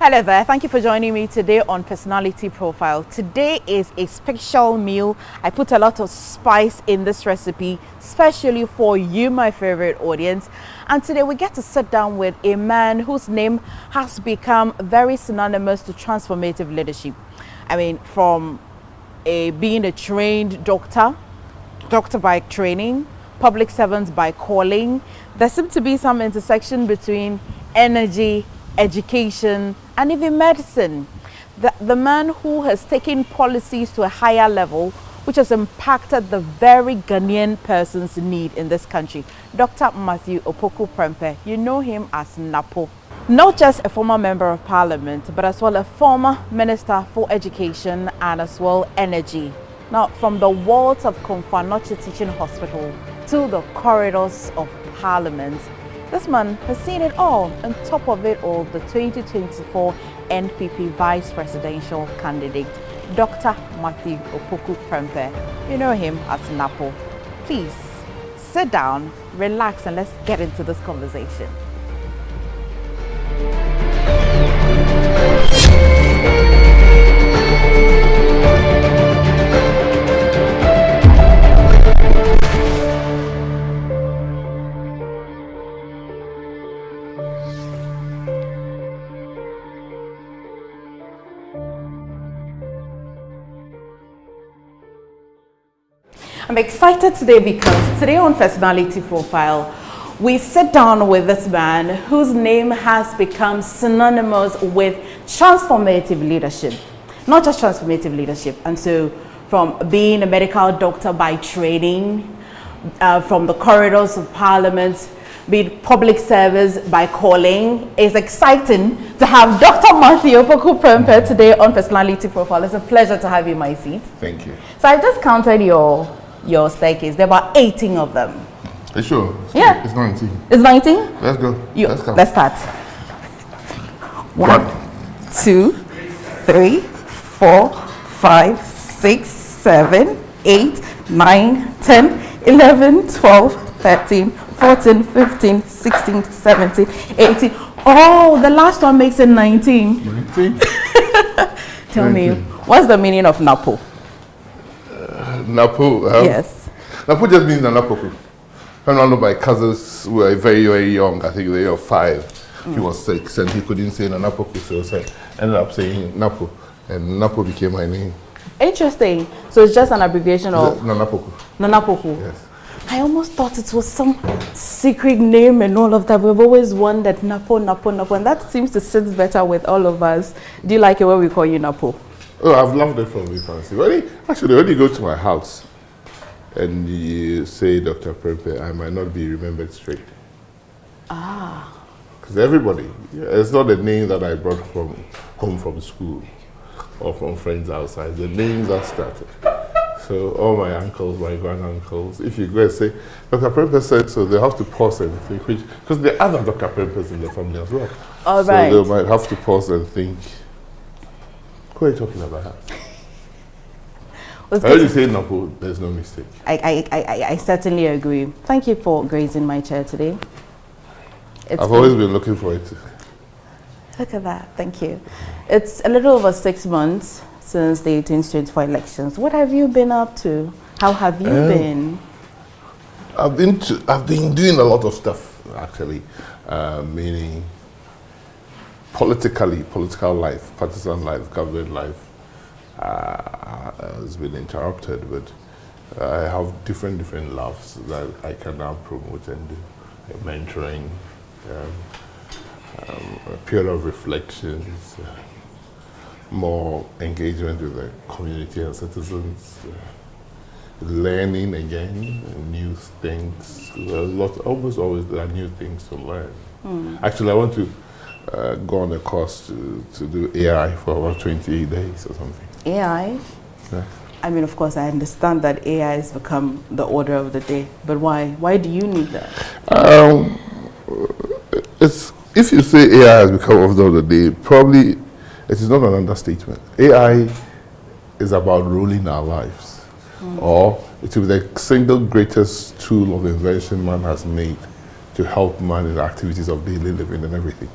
Hello there, thank you for joining me today on Personality Profile. Today is a special meal. I put a lot of spice in this recipe, especially for you, my favorite audience. And today we get to sit down with a man whose name has become very synonymous to transformative leadership. I mean, from being a trained doctor by training, public servants by calling, there seems to be some intersection between energy, education, and even medicine. The man who has taken policies to a higher level, which has impacted the very Ghanaian person's need in this country. Dr. Matthew Opoku Prempeh, you know him as Napo. Not just a former member of parliament, but as well a former minister for education and as well energy. Now, from the walls of Komfanoche Teaching Hospital to the corridors of parliament, this man has seen it all. On top of it all, the 2024 NPP vice presidential candidate, Dr. Matthew Opoku Prempeh. You know him as Napo. Please sit down, relax, and let's get into this conversation. I'm excited today because today on Personality Profile, we sit down with this man whose name has become synonymous with transformative leadership. Not just transformative leadership. And so from being a medical doctor by training, from the corridors of parliament, being public service by calling, it's exciting to have Dr. Matthew Opoku Prempeh today on Personality Profile. It's a pleasure to have you in my seat. Thank you. So I just counted your staircase. There were 18 of them. Are you sure? Yeah. It's 19. It's 19? Let's go. Let's start. 1, 2, 3, 4, 5, 6, 7, 8, 9, 10, 11, 12, 13, 14, 15, 16, 17, 18. Oh, the last one makes it 19. 19? Tell me, what's the meaning of Napo? Napo? Yes. Napo just means Napoku. One of my cousins were very, very young. I think they were 5. He was 6 and he couldn't say Napoku, so I ended up saying Napo. And Napo became my name. Interesting. So it's just an abbreviation of Nanapoku. Nanapoku. Yes. I almost thought it was some secret name and all of that. We've always wondered Napo, and that seems to sit better with all of us. Do you like it when we call you Napo? Oh, I've loved it from infancy. Actually, when you go to my house and you say Dr. Prempeh, I might not be remembered straight. Ah. Because everybody, it's not the name that I brought home from school or from friends outside. The names that started. So all my uncles, my grand-uncles, if you go and say, Dr. Prempeh said so, they have to pause and think, because there are other Dr. Prempehs in the family as well. All right. So they might have to pause and think, who are you talking about? I already say Napo, there's no mistake. I certainly agree. Thank you for gracing my chair today. I've always been looking for it. Look at that, thank you. It's a little over 6 months since the 2024 elections. What have you been up to? How have you been? I've been doing a lot of stuff, actually, meaning political life, partisan life, government life has been interrupted, but I have different loves that I can now promote and do, like mentoring, a period of reflections, more engagement with the community and citizens, learning again, new things. Almost always there are new things to learn. Actually, I want to go on a course to do AI for about 28 days or something. AI? Yeah. I mean, of course, I understand that AI has become the order of the day, but why? Why do you need that? If you say AI has become order of the day, probably it is not an understatement. AI is about ruling our lives, or it is the single greatest tool of invention man has made to help man in the activities of daily living and everything.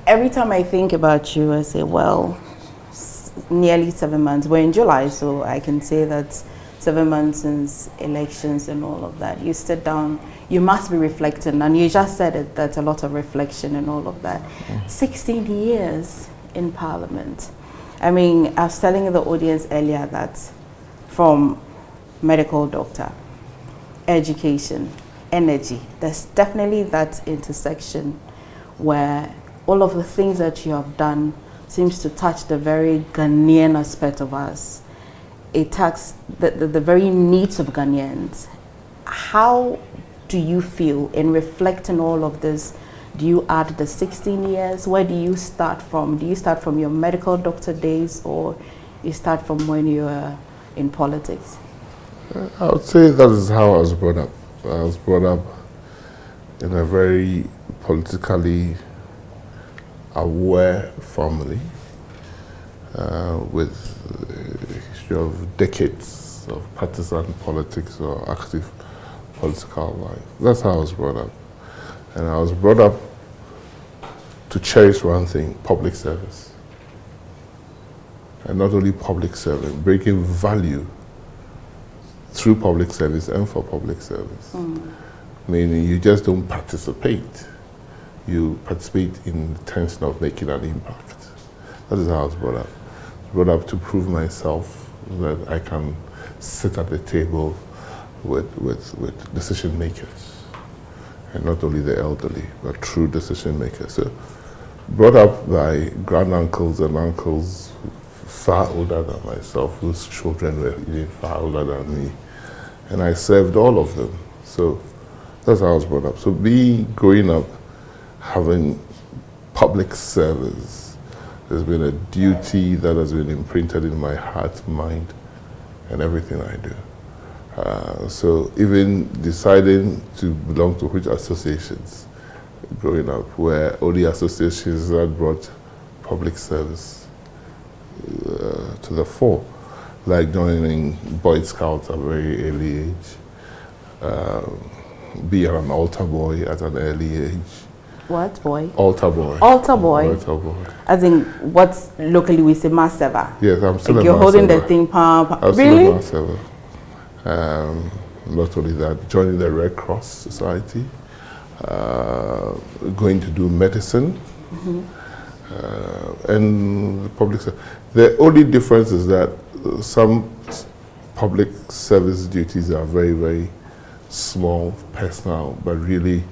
every time I think about you, I say, well, nearly 7 months. We're in July, so I can say that 7 months since elections and all of that. You sit down, you must be reflecting, and you just said it, that's a lot of reflection and all of that. 16 years in Parliament. I mean, I was telling the audience earlier that from medical doctor, education, energy, there's definitely that intersection where all of the things that you have done seems to touch the very Ghanaian aspect of us. It touches the very needs of Ghanaians. How do you feel in reflecting all of this? Do you add the 16 years? Where do you start from? Do you start from your medical doctor days, or you start from when you were in politics? I would say that is how I was brought up. I was brought up in a very politically aware family with a history of decades of partisan politics or active political life. That's how I was brought up. And I was brought up to cherish one thing: public service. And not only public service, bringing value through public service and for public service. Meaning you just don't participate, you participate in the intention of making an impact. That is how I was brought up. I was brought up to prove myself that I can sit at the table with decision makers. And not only the elderly, but true decision makers. So brought up by granduncles and uncles far older than myself, whose children were even far older than me. And I served all of them. So that's how I was brought up. So growing up, having public service has been a duty that has been imprinted in my heart, mind, and everything I do. So even deciding to belong to which associations growing up, where only associations that brought public service to the fore, like joining Boy Scouts at a very early age, being an altar boy at an early age. What boy? Altar boy. Altar boy? Altar boy. As in, what's locally we say Maseva? Yes, I'm still like a you're Maseva. holding the thing, pump. Really? I'm still a Maseva. Not only that, joining the Red Cross Society, going to do medicine, and the public service. The only difference is that some public service duties are very, very small, personal, but really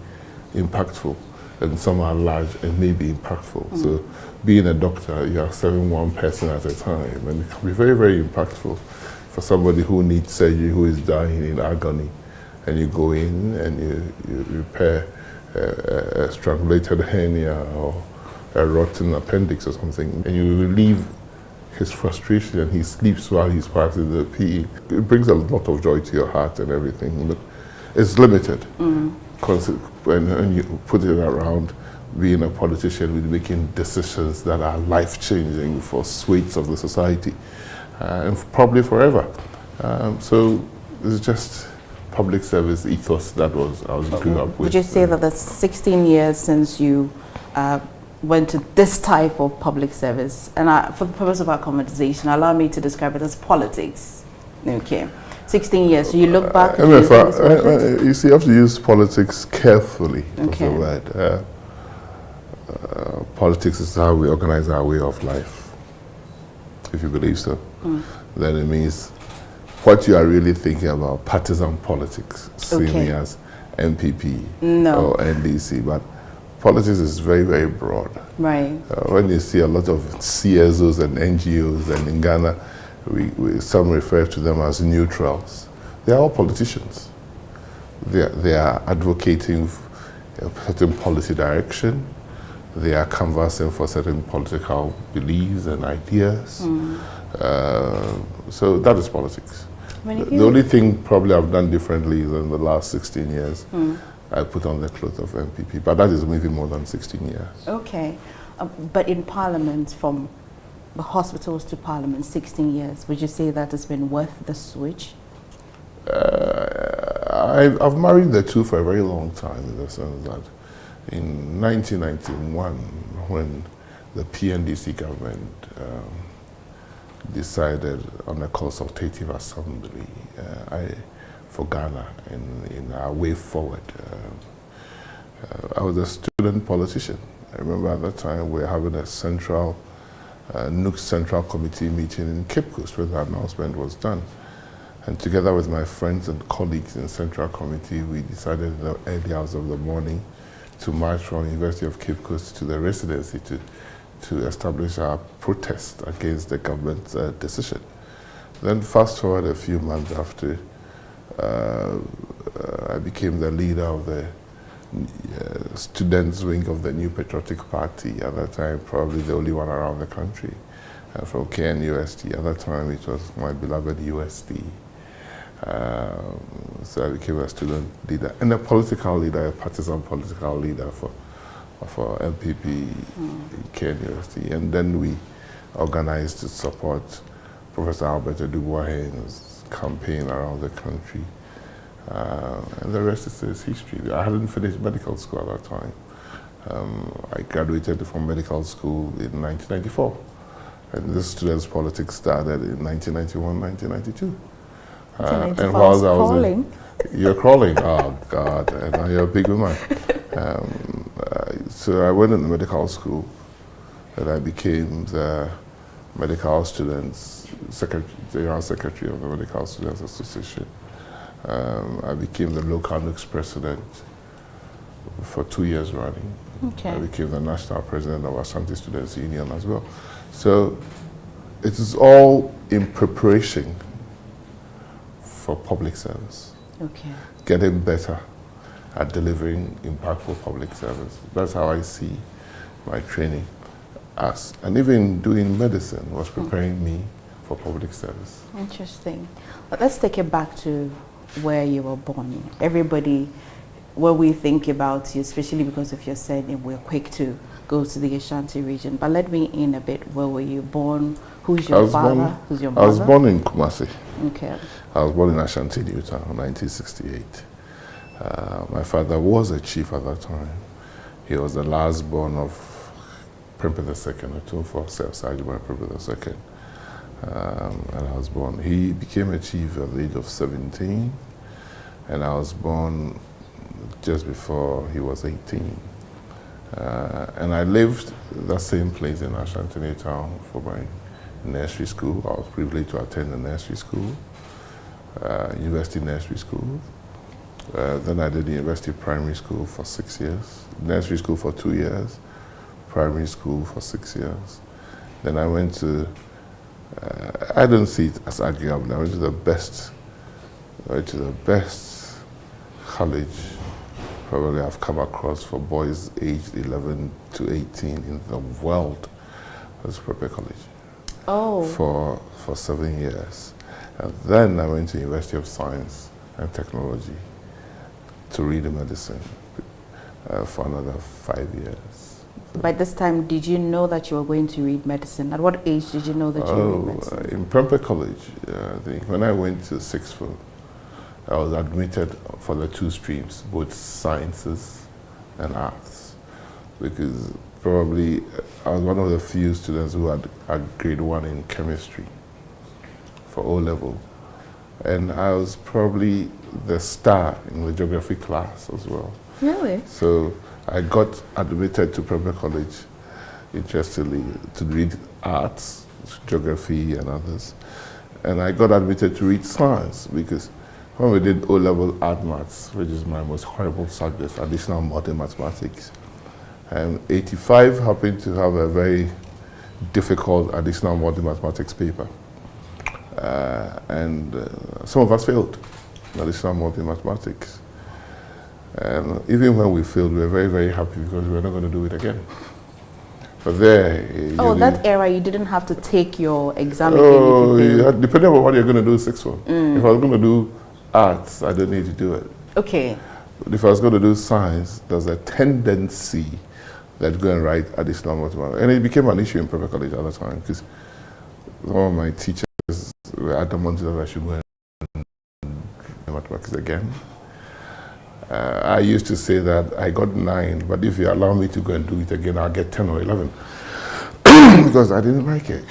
impactful. And some are large and maybe impactful. So being a doctor, you are serving one person at a time, and it can be very, very impactful for somebody who needs surgery, who is dying in agony. And you go in and you repair a strangulated hernia or a rotten appendix or something, and you relieve his frustration, and he sleeps while he's passing the PE. It brings a lot of joy to your heart and everything, but it's limited. When you put it around being a politician with making decisions that are life-changing for swathes of the society, and probably forever. So it's just public service ethos that I was grew up with. Would you say that the 16 years since you went to this type of public service, and for the purpose of our conversation, allow me to describe it as politics. Okay, 16 years. So you look back. You see, you have to use politics carefully. Okay. The word. Politics is how we organize our way of life. If you believe so, then it means what you are really thinking about partisan politics, seeing me as MPP or NDC, but politics is very, very broad. Right. When you see a lot of CSOs and NGOs, and in Ghana, some refer to them as neutrals. They are all politicians. They are advocating a certain policy direction. They are canvassing for certain political beliefs and ideas. So that is politics. The only thing probably I've done differently is in the last 16 years, I put on the cloth of MPP, but that is maybe more than 16 years. Okay, but in Parliament, from the hospitals to Parliament, 16 years, would you say that has been worth the switch? I've married the two for a very long time, in the sense that in 1991, when the PNDC government decided on a consultative assembly for Ghana in our way forward. I was a student politician. I remember at that time we were having a NUC Central Committee meeting in Cape Coast where the announcement was done. And together with my friends and colleagues in Central Committee, we decided in the early hours of the morning to march from University of Cape Coast to the residency to establish our protest against the government's decision. Then fast forward a few months after, I became the leader of the students' wing of the New Patriotic Party. At that time, probably the only one around the country, from KNUST. At that time, it was my beloved USD. So I became a student leader and a political leader, a partisan political leader for LPP, KNUST. And then we organized to support Professor Albert Dubois' campaign around the country. And the rest is history. I hadn't finished medical school at that time. I graduated from medical school in 1994. And this students' politics started in 1991, 1992. And whilst I was crawling. You're crawling? Oh, God. And now you're a big woman. So I went into medical school and I became the medical students secretary, the general secretary of the Medical Students Association. I became the local NUC's president for 2 years running. Okay. I became the national president of Ashanti Students Union as well. So it is all in preparation for public service. Okay. Getting better at delivering impactful public service. That's how I see my training as. And even doing medicine was preparing me for public service. Interesting. But let's take it back to where you were born. Everybody, when we think about you, especially because of your surname, we're quick to go to the Ashanti region. But let me in a bit. Where were you born? Who's your father? Who's your mother? I was born in Kumasi. Okay. I was born in Ashanti, Utah, in 1968. My father was a chief at that time. He was the last born of Prempeh II, a 247 Sergeant Prempeh II. And I was born. He became a chief at the age of 17, and I was born just before he was 18. And I lived that same place in Ashanti, Utah, for my nursery school. I was privileged to attend the nursery school, university nursery school. Then I did the university primary school for 6 years, nursery school for 2 years, primary school for 6 years. Then I went to, I don't see it as arguable, I went to the best college probably I've come across for boys aged 11 to 18 in the world. That's Prempeh College. Oh. For 7 years. And then I went to University of Science and Technology to read medicine for another 5 years. By this time, did you know that you were going to read medicine? At what age did you know that you would read medicine? In Prempeh College, I think when I went to sixth form, I was admitted for the two streams, both sciences and arts, because probably I was one of the few students who had grade 1 in chemistry for O-level. And I was probably the star in the geography class as well. Really? So I got admitted to Prempeh College, interestingly, to read arts, geography and others. And I got admitted to read science because when we did O-level art maths, which is my most horrible subject, additional modern mathematics, 85 happened to have a very difficult additional modern mathematics paper. And some of us failed additional modern mathematics. And even when we failed, we were very, very happy because we were not going to do it again. But there... Oh, that era, you didn't have to take your exam again. Depending on what you're going to do, sixth one. If I was going to do arts, I don't need to do it. Okay. But if I was going to do science, there's a tendency that go and write additional mathematics. And it became an issue in Prempeh College at the time because one of my teachers were adamant that I should go and do mathematics again. I used to say that I got 9, but if you allow me to go and do it again, I'll get 10 or 11. because I didn't like it.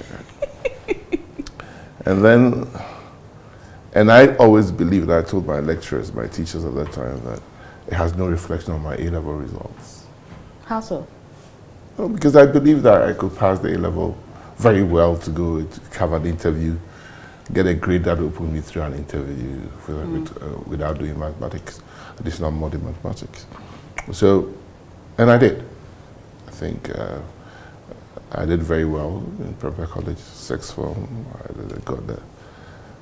And I always believed, I told my lecturers, my teachers at that time, that it has no reflection on my A-level results. How so? Well, because I believed that I could pass the A-level very well to go to have an interview, get a grade that would put me through an interview without doing mathematics, additional modern mathematics. So, and I did. I think I did very well in Prempeh College, sixth form. I got the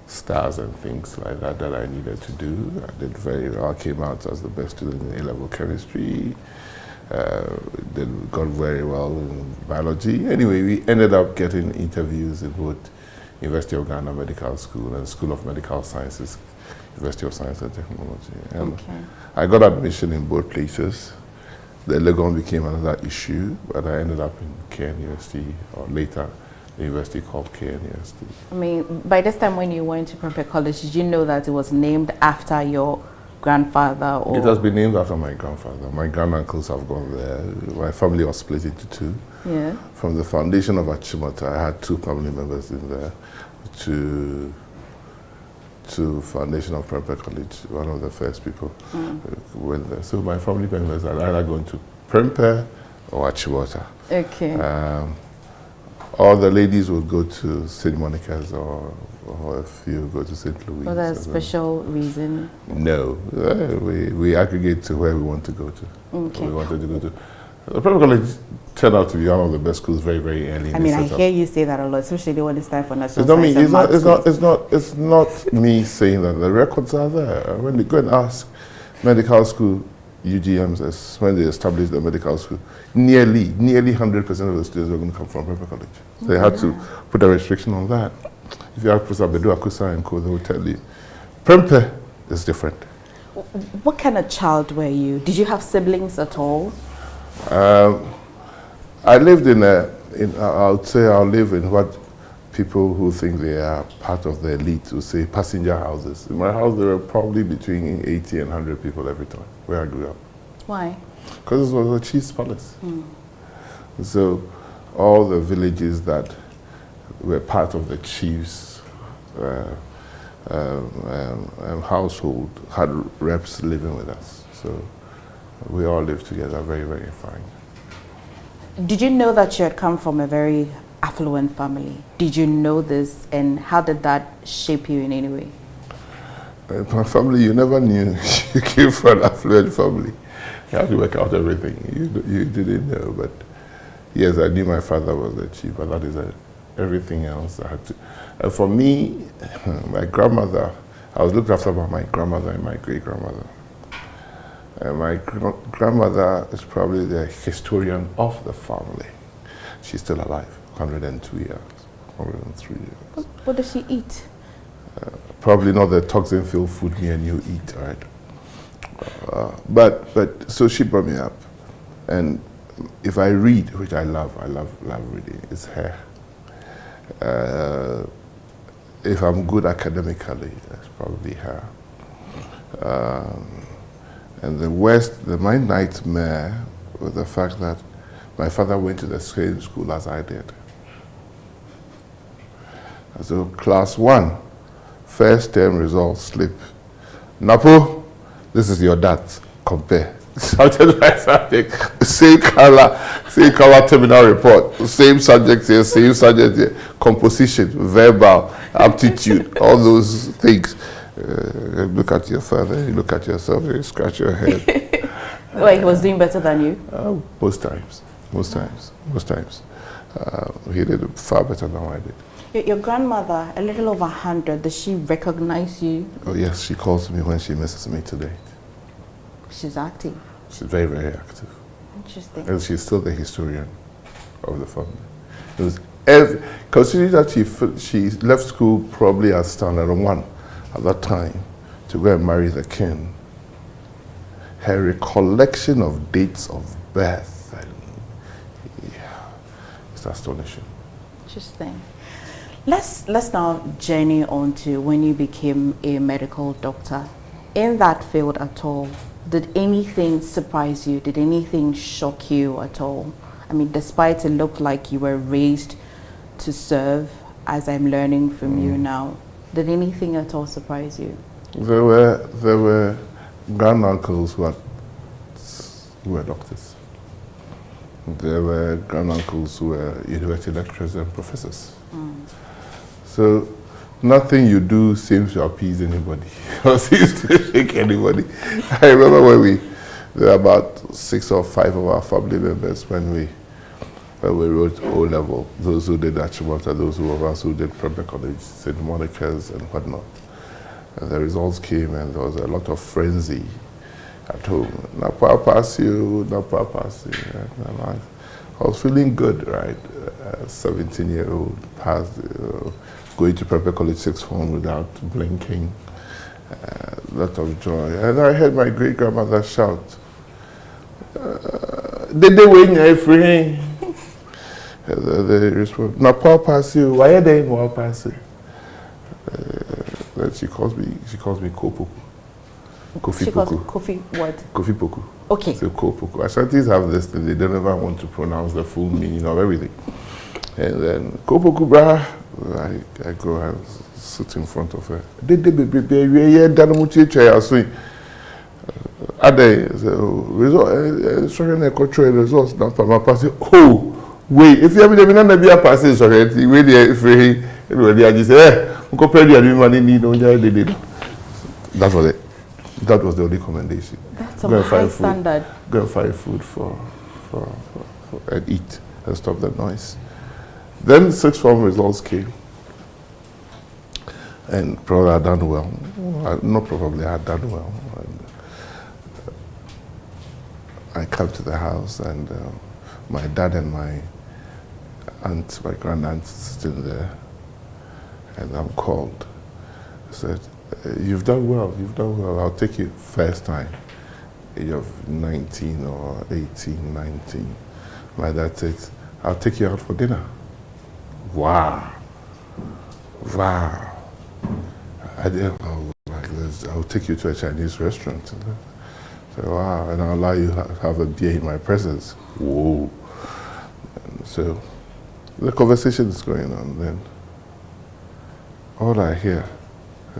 stars and things like that that I needed to do. I did very well. I came out as the best student in A-level chemistry. Got very well in biology. Anyway, we ended up getting interviews in both University of Ghana Medical School and School of Medical Sciences, University of Science and Technology. And I got admission in both places. The Legon became another issue, but I ended up in KN University, or later, the university called KN University. I mean, by this time when you went to Prempeh College, did you know that it was named after your grandfather? Or? It has been named after my grandfather. My granduncles have gone there. My family was split into two. Yeah. From the foundation of Achimota, I had two family members in there, to foundation of Prempeh College, one of the first people who went there. So my family members had either gone to Prempeh or Achimota. Okay. All the ladies would go to St. Monica's, or a few go to St. Louis. Was there a special reason? No. We aggregate to where we want to go to. Okay. We wanted to go to. The Prempeh College turned out to be one of the best schools very, very early. I mean, I hear you say that a lot, especially when it's time for national science. It's not me saying that. The records are there. When they go and ask medical school UGMs, when they established the medical school, nearly 100% of the students were going to come from Prempeh College. They had to put a restriction on that. If you ask Professor Bedu Akusa and co, they will tell you, Prempeh is different. What kind of child were you? Did you have siblings at all? I lived I would say I live in what people who think they are part of the elite would say passenger houses. In my house, there were probably between 80 and 100 people every time where I grew up. Why? Because it was a chief's palace. So all the villages that were part of the chief's household had reps living with us. So we all lived together very, very fine. Did you know that you had come from a very affluent family? Did you know this, and how did that shape you in any way? My family, you never knew you came from an affluent family. You had to work out everything. You didn't know, but yes, I knew my father was a chief, but that is everything else I had to. And for me, my grandmother, I was looked after by my grandmother and my great-grandmother. My grandmother is probably the historian of the family. She's still alive, 102 years, 103 years. What does she eat? Probably not the toxin-filled food me and you eat, right? But so she brought me up. And if I read, which I love reading, it's her. If I'm good academically, that's probably her. And my nightmare was the fact that my father went to the same school as I did. So class 1, first term results slip. Napo, this is your dad, compare. Something like something. Same color terminal report, same subject here, same subject here, composition, verbal, aptitude, all those things. Look at your father, you look at yourself, you scratch your head. Wait, he was doing better than you? Most times. He did far better than I did. Your grandmother, a little over 100, does she recognize you? Oh yes, she calls me when she misses me today. She's active? She's very, very active. Interesting. And she's still the historian of the family. It was considering that she left school probably as standard 1 at that time to go and marry the king. Her recollection of dates of birth, it's astonishing. Interesting. Let's now journey on to when you became a medical doctor. In that field at all, did anything surprise you? Did anything shock you at all? I mean, despite it looked like you were raised to serve as I'm learning from you now? Did anything at all surprise you? There were granduncles who were doctors. There were granduncles who were university lecturers and professors. So nothing you do seems to appease anybody or seems to shake anybody. I remember when there were about 6 or 5 of our family members when we wrote O-level, those who did Achimota, those of us who did Prempeh College, St. Monica's and whatnot. And the results came and there was a lot of frenzy at home. Napa pass you, Napa pass you. And I was feeling good, right? 17-year-old passed, going to Prempeh College 6th form without blinking. A lot of joy. And I heard my great-grandmother shout, did they win your free? They respond, Napa pass you, why are they more pass you? Then she calls me Opoku. Kofi Poku. Kofi what? Kofi Poku. Okay. So Opoku. Ashantis have this thing, they don't ever want to pronounce the full meaning of everything. And then Opoku brah, I go and sit in front of her. Results now for my passing. Oh, wait, if you have never be a passing, sorry, wait there free. I just say, that was the only commendation. That's a high standard. Go and find food for and eat and stop the noise. Then 6th form results came. And probably I had done well. Not probably, I had done well. And I come to the house and my dad and my aunt, my grand-aunt sitting there. And I'm called. I said, you've done well, I'll take you first time. Age of 19 or 18, 19. My dad said, I'll take you out for dinner. Wow. I didn't know, like this. I'll take you to a Chinese restaurant. So, wow, and I'll allow you to have a beer in my presence. Whoa. And so the conversation is going on then. All I hear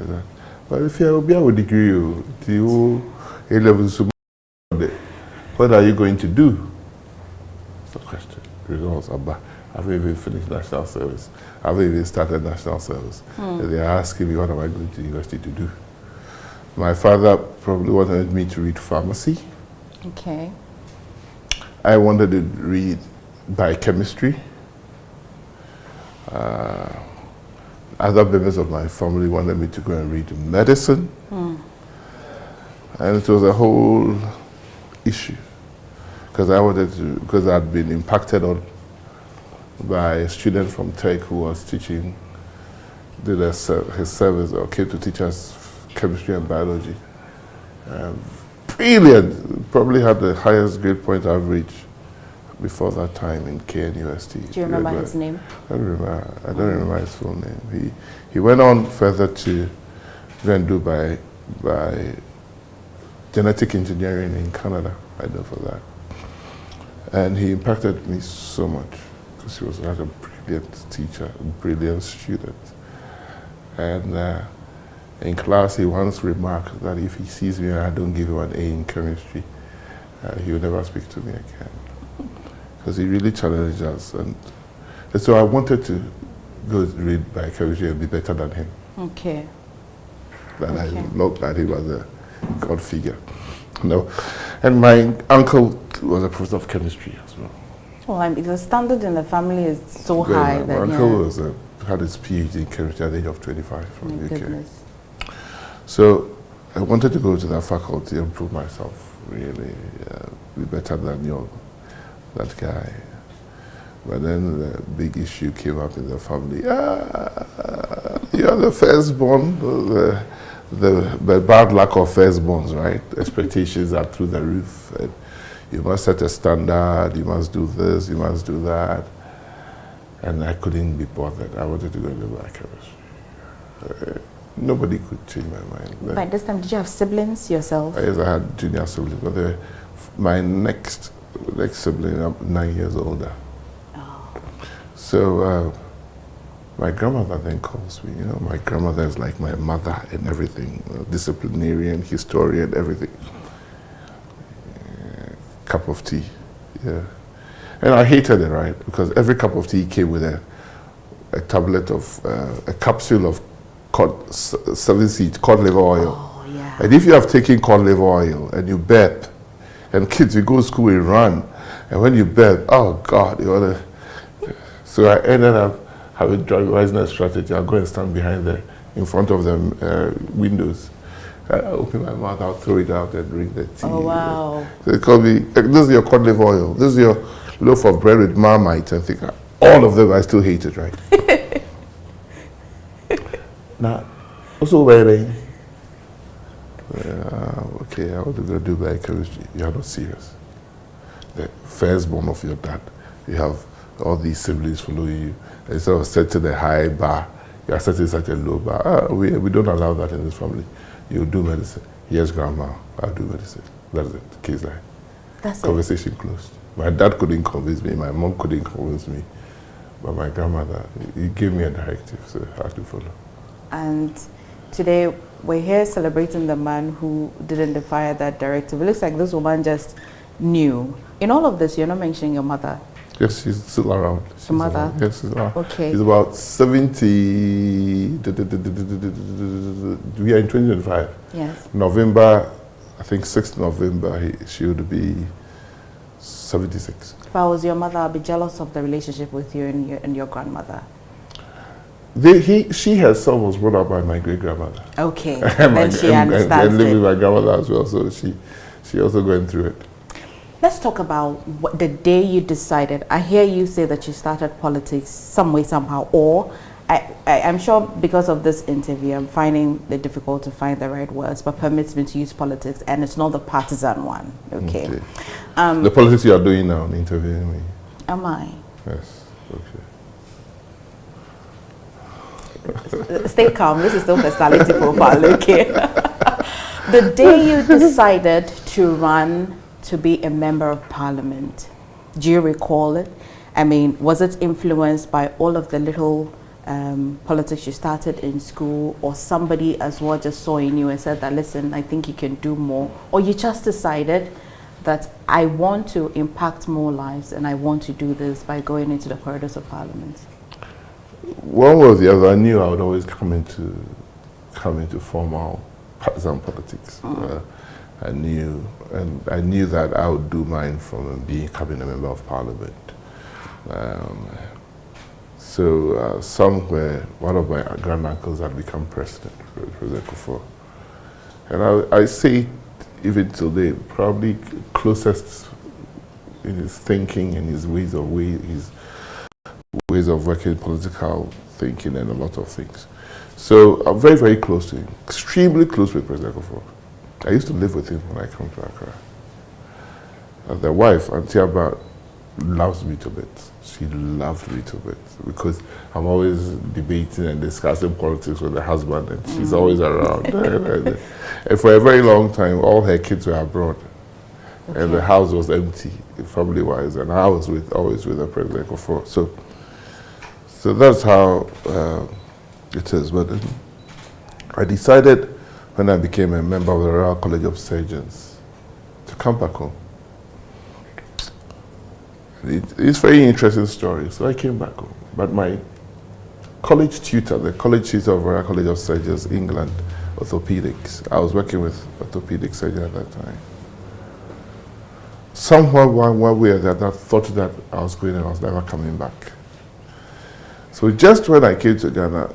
is that, but if you have a degree, A-levels, what are you going to do? That's the question. Results are back. I haven't even finished national service. I haven't even started national service. They're asking me what am I going to university to do. My father probably wanted me to read pharmacy. Okay. I wanted to read biochemistry. Other members of my family wanted me to go and read medicine. And it was a whole issue. Because I'd been impacted on by a student from Tech who was teaching, did his service or came to teach us chemistry and biology. Brilliant, probably had the highest grade point average before that time in KNUST. Do you remember his name? I don't remember his full name. He went on further to go and do by genetic engineering in Canada. I know for that. And he impacted me so much because he was like a brilliant teacher, a brilliant student. And in class, he once remarked that if he sees me and I don't give him an A in chemistry, he will never speak to me again. Because he really challenged us. And so I wanted to go read biochemistry and be better than him. Okay. I looked at him as a God figure. No. And my uncle was a professor of chemistry as well. Well, the standard in the family is so high. My uncle had his PhD in chemistry at the age of 25 from the UK. Goodness. So I wanted to go to that faculty and prove myself, really, be better than that guy. But then the big issue came up in the family. You're the firstborn, the bad luck of firstborns, right? Expectations are through the roof. And you must set a standard, you must do this, you must do that. And I couldn't be bothered. I wanted to go into biochemistry. Nobody could change my mind. By this time, did you have siblings yourself? Yes, I had junior siblings, but my next sibling, I'm 9 years older. Oh. So My grandmother then calls me. You know, my grandmother is like my mother and everything, disciplinarian, historian, everything. Cup of tea, yeah. And I hated it, right? Because every cup of tea came with a tablet of, a capsule of cod, 7-seed cod liver oil. Oh, yeah. And if you have taken cod liver oil and you burp, and kids, you go to school and run, and when you burp, oh God, you want to. So I ended up having driving strategy. I'll go and stand behind in front of the windows. I open my mouth, I'll throw it out and drink the tea. Oh, wow. So they call me, this is your cod liver oil, this is your loaf of bread with Marmite. I think all of them, I still hate it, right? Now, also wearing, okay, I want to go do biochemistry. You are not serious. The firstborn of your dad, you have all these siblings following you. Instead of setting a high bar, you are setting such a low bar. We don't allow that in this family. You do medicine. Yes, grandma, I'll do medicine. That's it. Case line. That's Conversation closed. My dad couldn't convince me. My mom couldn't convince me. But my grandmother, he gave me a directive, so I had to follow. And today, we're here celebrating the man who didn't defy that directive. It looks like this woman just knew. In all of this, you're not mentioning your mother. Yes, she's still around. She's Your mother? Around. Yes, she's around. Okay. She's about 70. We are in 2025. Yes. November, I think 6th November, she would be 76. If I was your mother, I'd be jealous of the relationship with you and your grandmother. She herself was brought up by my great-grandmother. Okay, then she understands and lived with my grandmother as well, so she also going through it. Let's talk about the day you decided. I hear you say that you started politics some way, somehow, or I'm sure because of this interview, I'm finding it difficult to find the right words, but permits me to use politics, and it's not the partisan one, okay? The politics you are doing now, interviewing me. Am I? Yes, okay. Stay calm, this is still personality profile, okay? The day you decided to run to be a member of parliament, do you recall it? I mean, was it influenced by all of the little politics you started in school, or somebody as well just saw in you and said that, listen, I think you can do more, or you just decided that I want to impact more lives and I want to do this by going into the corridors of parliament? One way or the other, I knew I would always come into formal partisan politics. I knew that I would do mine from becoming a member of parliament. Somewhere, one of my granduncles had become president, President Kufuor. And I say, even today, probably closest in his thinking and his ways of working, political thinking, and a lot of things. So I'm very, very close to him, extremely close with President Kufuor. I used to live with him when I come to Accra. And the wife, Auntie Abba, loves me to bits. She loved me to bits because I'm always debating and discussing politics with the husband, and she's always around. And for a very long time, all her kids were abroad. Okay. And the house was empty, family-wise, and I was always with the President Kufuor. So that's how it is. But I decided when I became a member of the Royal College of Surgeons to come back home. It's a very interesting story. So I came back home. But my college tutor, the college tutor of Royal College of Surgeons, England, orthopedics, I was working with orthopedic surgeon at that time. Somewhere, one way or the other, I thought that I was going and I was never coming back. So just when I came to Ghana,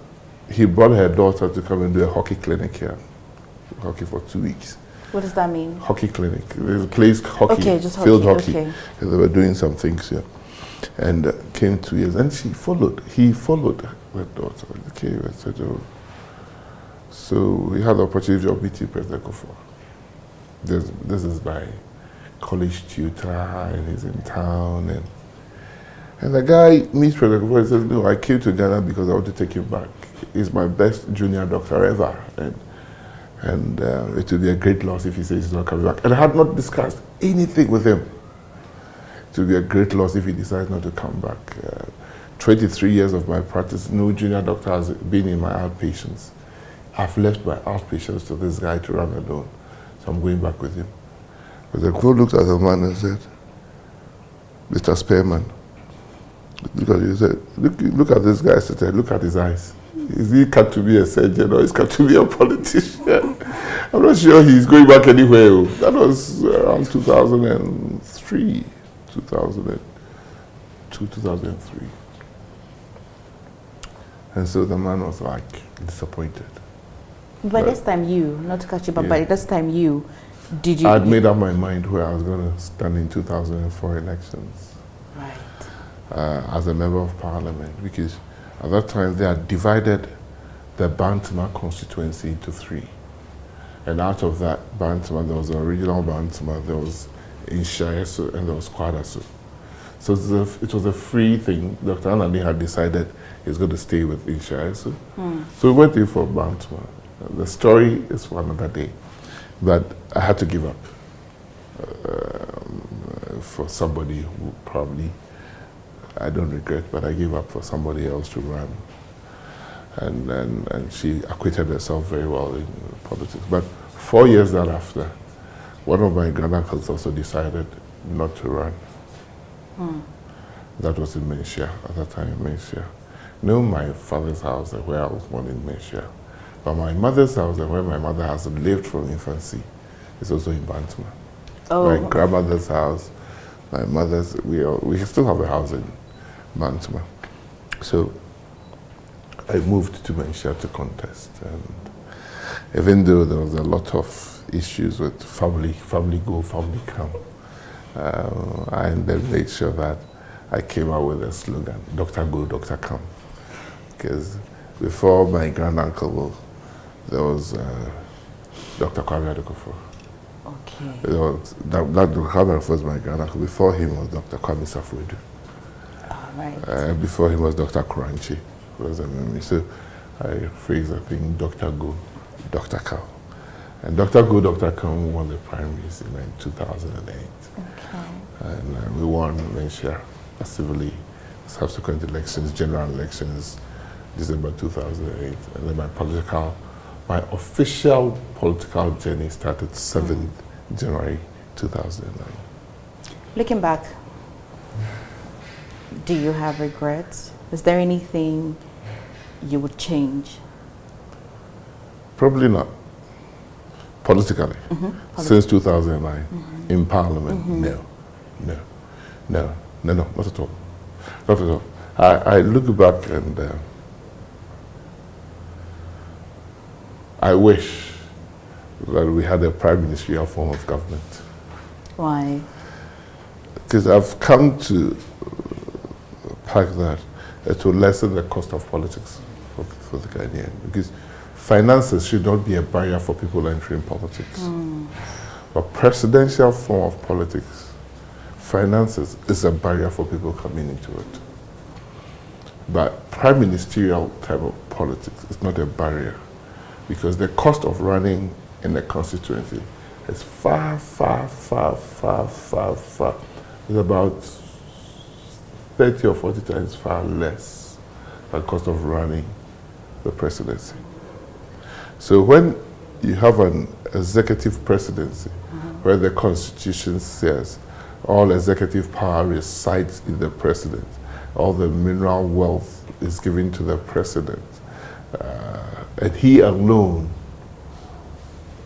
he brought her daughter to come and do a hockey clinic here. Hockey for 2 weeks. What does that mean? Hockey clinic. There's a place, hockey, okay, just field hockey. Okay. They were doing some things here. And came 2 years. And he followed her daughter. Okay, I said, oh. So we had the opportunity of meeting President Kufuor. This is my college tutor, and he's in town. And the guy meets President Kufuor and says, no, I came to Ghana because I want to take him back. He's my best junior doctor ever. And it would be a great loss if he says he's not coming back. And I had not discussed anything with him. It would be a great loss if he decides not to come back. 23 years of my practice, no junior doctor has been in my outpatients. I've left my outpatients to this guy to run alone. So I'm going back with him. But the girl looked at the man and said, Mr. Spearman, look at this guy sitting, look at his eyes. Is he cut to be a surgeon or is cut to be a politician? I'm not sure he's going back anywhere. That was around 2003, 2002, 2003. And so the man was like disappointed. But this time not to catch you, but by this time did you? I'd made up my mind where I was going to stand in 2004 elections. Right. As a member of parliament, because at that time they had divided the Bantama constituency into 3. And out of that Bantama, there was the original Bantama, there was Inshaesu, and there was Kwadasu. So it was a free thing. Dr. Anani had decided he's going to stay with Inshaesu. So we went in for Bantama. The story is for another day. But I had to give up for somebody who probably, I don't regret, but I gave up for somebody else to run. And she acquitted herself very well in politics. But 4 years thereafter, one of my granduncles also decided not to run. That was in Menchia, at that time in Menchia. No, my father's house, where I was born in Menchia. But my mother's house, where my mother has lived from infancy, is also in Bantama. Oh. My grandmother's house, my mother's, we still have a house in Bantama. So I moved to Menchia to contest. And even though there was a lot of issues with family go, family come, I then made sure that I came out with a slogan, Doctor Go, Doctor Come. Because before my granduncle, there was Dr. Kwame Adekofo. Okay. That Dr. Kwame Adekofo was my granduncle. Before him was Dr. Kwame Safwedu. All right. Before him was Dr. Kuranchi, who was a memory. So I phrased, I think, Dr. Go, Dr. Come. And Dr. Go, Dr. Come won the primaries in 2008. Okay. And we won Menchia civilly. Subsequent elections, general elections, December 2008. And then my official political journey started 7th January 2009. Looking back, do you have regrets? Is there anything you would change? Probably not. Politically, since 2009, in Parliament, no, not at all. Not at all. I look back and I wish that we had a prime ministerial form of government. Why? Because I've come to pack that it will lessen the cost of politics for the Ghanaian. Because finances should not be a barrier for people entering politics. But presidential form of politics, finances is a barrier for people coming into it. But prime ministerial type of politics is not a barrier, because the cost of running in the constituency is far. It's about 30 or 40 times far less than the cost of running the presidency. So when you have an executive presidency where the Constitution says all executive power resides in the president, all the mineral wealth is given to the president, and he alone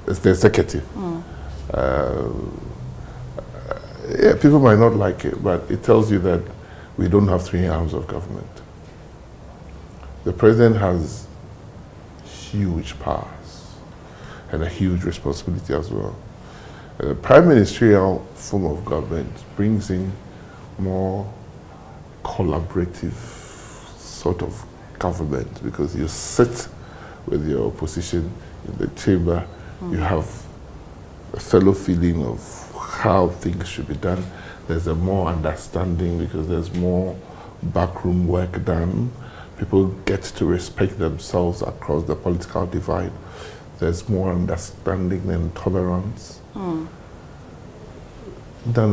is the executive. Yeah, people might not like it, but it tells you that we don't have 3 arms of government. The president has huge powers and a huge responsibility as well. The prime ministerial form of government brings in more collaborative sort of government, because you sit with your opposition in the chamber, you have a fellow feeling of how things should be done. There's a more understanding because there's more backroom work done. People get to respect themselves across the political divide. There's more understanding and tolerance than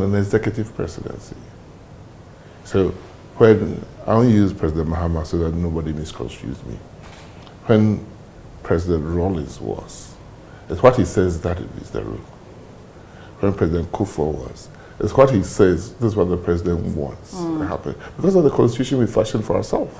an executive presidency. So when I only use President Mahama so that nobody misconstrues me. When President Rawlings was, it's what he says that is the rule. When President Kufuor was, it's what he says, this is what the president wants to happen. Because of the constitution we fashioned for ourselves.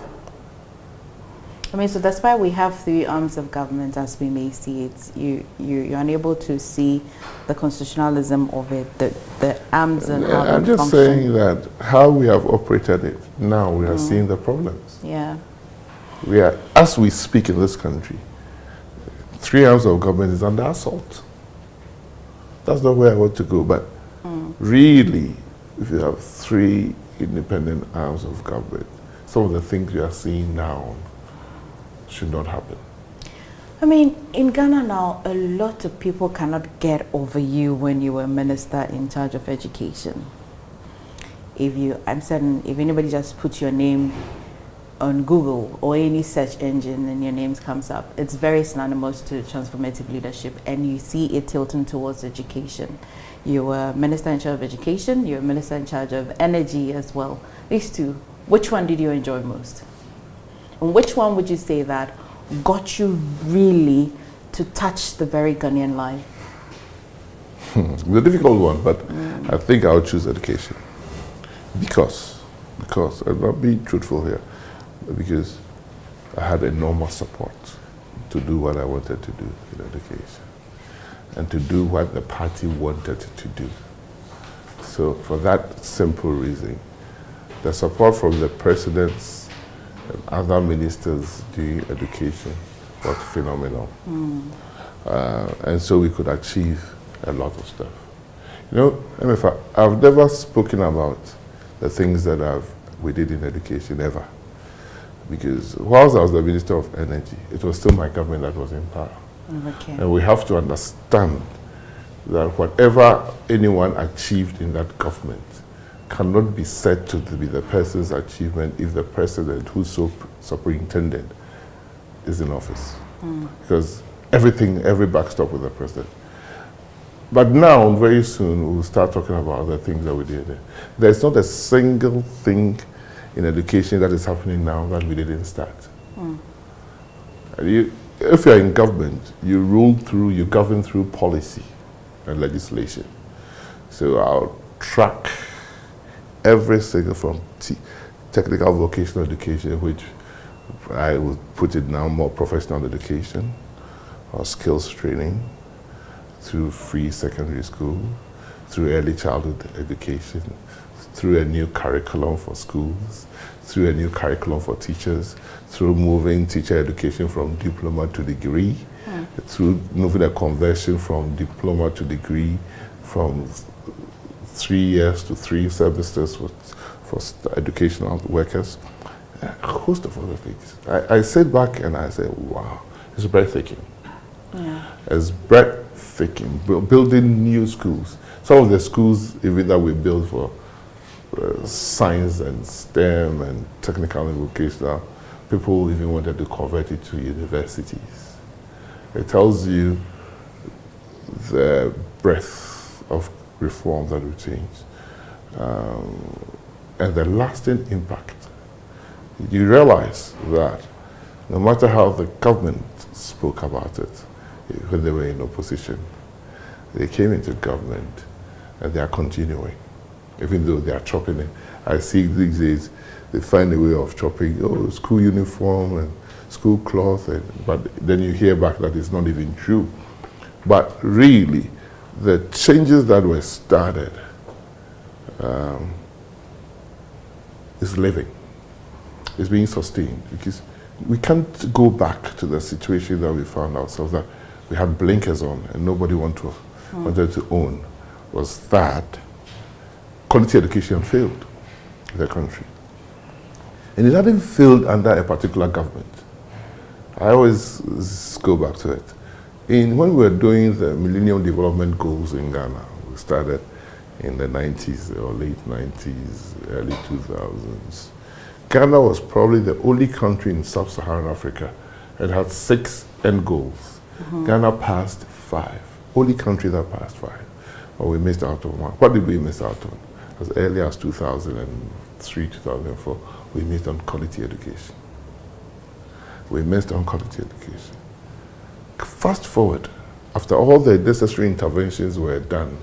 I mean, so that's why we have three arms of government as we may see it. You're unable to see the constitutionalism of it, the arms and how I'm they just function. saying that how we have operated it, now we are seeing the problems. Yeah. We are, as we speak in this country, three arms of government is under assault. That's not where I want to go, but really, if you have three independent arms of government, some of the things we are seeing now should not happen. I mean, in Ghana now, a lot of people cannot get over you when you were minister in charge of education. I'm certain if anybody just puts your name on Google or any search engine and your name comes up, it's very synonymous to transformative leadership, and you see it tilting towards education. You were minister in charge of education, you were minister in charge of energy as well. These two, which one did you enjoy most? And which one would you say that got you really to touch the very Ghanaian life? The difficult one, but I think I'll choose education. Because, and I'll be truthful here, because I had enormous support to do what I wanted to do in education and to do what the party wanted to do. So for that simple reason, the support from the presidents and other ministers doing education was phenomenal. And so we could achieve a lot of stuff. You know, Emefa, I've never spoken about the things that we did in education ever. Because whilst I was the Minister of Energy, it was still my government that was in power. Okay. And we have to understand that whatever anyone achieved in that government cannot be said to be the person's achievement if the president, who's superintendent, is in office. Because every backstop with the president. But now, very soon, we'll start talking about other things that we did. There's not a single thing in education that is happening now that we didn't start. If you're in government, you govern through policy and legislation. So I'll track every single from technical vocational education, which I would put it now more professional education, or skills training, through free secondary school, through early childhood education, through a new curriculum for schools, through a new curriculum for teachers, through moving teacher education from diploma to degree, through moving a conversion from diploma to degree, from 3 years to 3 semesters for educational workers, a host of other things. I sit back and I say, wow, it's breathtaking. Yeah. It's breathtaking, building new schools. Some of the schools even that we built for science and STEM and technical and vocational, people even wanted to convert it to universities. It tells you the breadth of reform that we changed and the lasting impact. You realize that no matter how the government spoke about it when they were in opposition, they came into government and they are continuing. Even though they are chopping it. I see these days, they find a way of chopping, school uniform and school cloth, but then you hear back that it's not even true. But really, the changes that were started is living. It's being sustained, because we can't go back to the situation that we found ourselves, that we had blinkers on and nobody wanted to own, was that quality education failed in the country. And it hadn't failed under a particular government. I always go back to it. When we were doing the Millennium Development Goals in Ghana, we started in the 90s or late 90s, early 2000s. Ghana was probably the only country in sub-Saharan Africa that had 6 end goals. Ghana passed 5. Only country that passed 5. But we missed out on one. What did we miss out on? as early as 2003, 2004, we missed on quality education. We missed on quality education. Fast forward, after all the necessary interventions were done,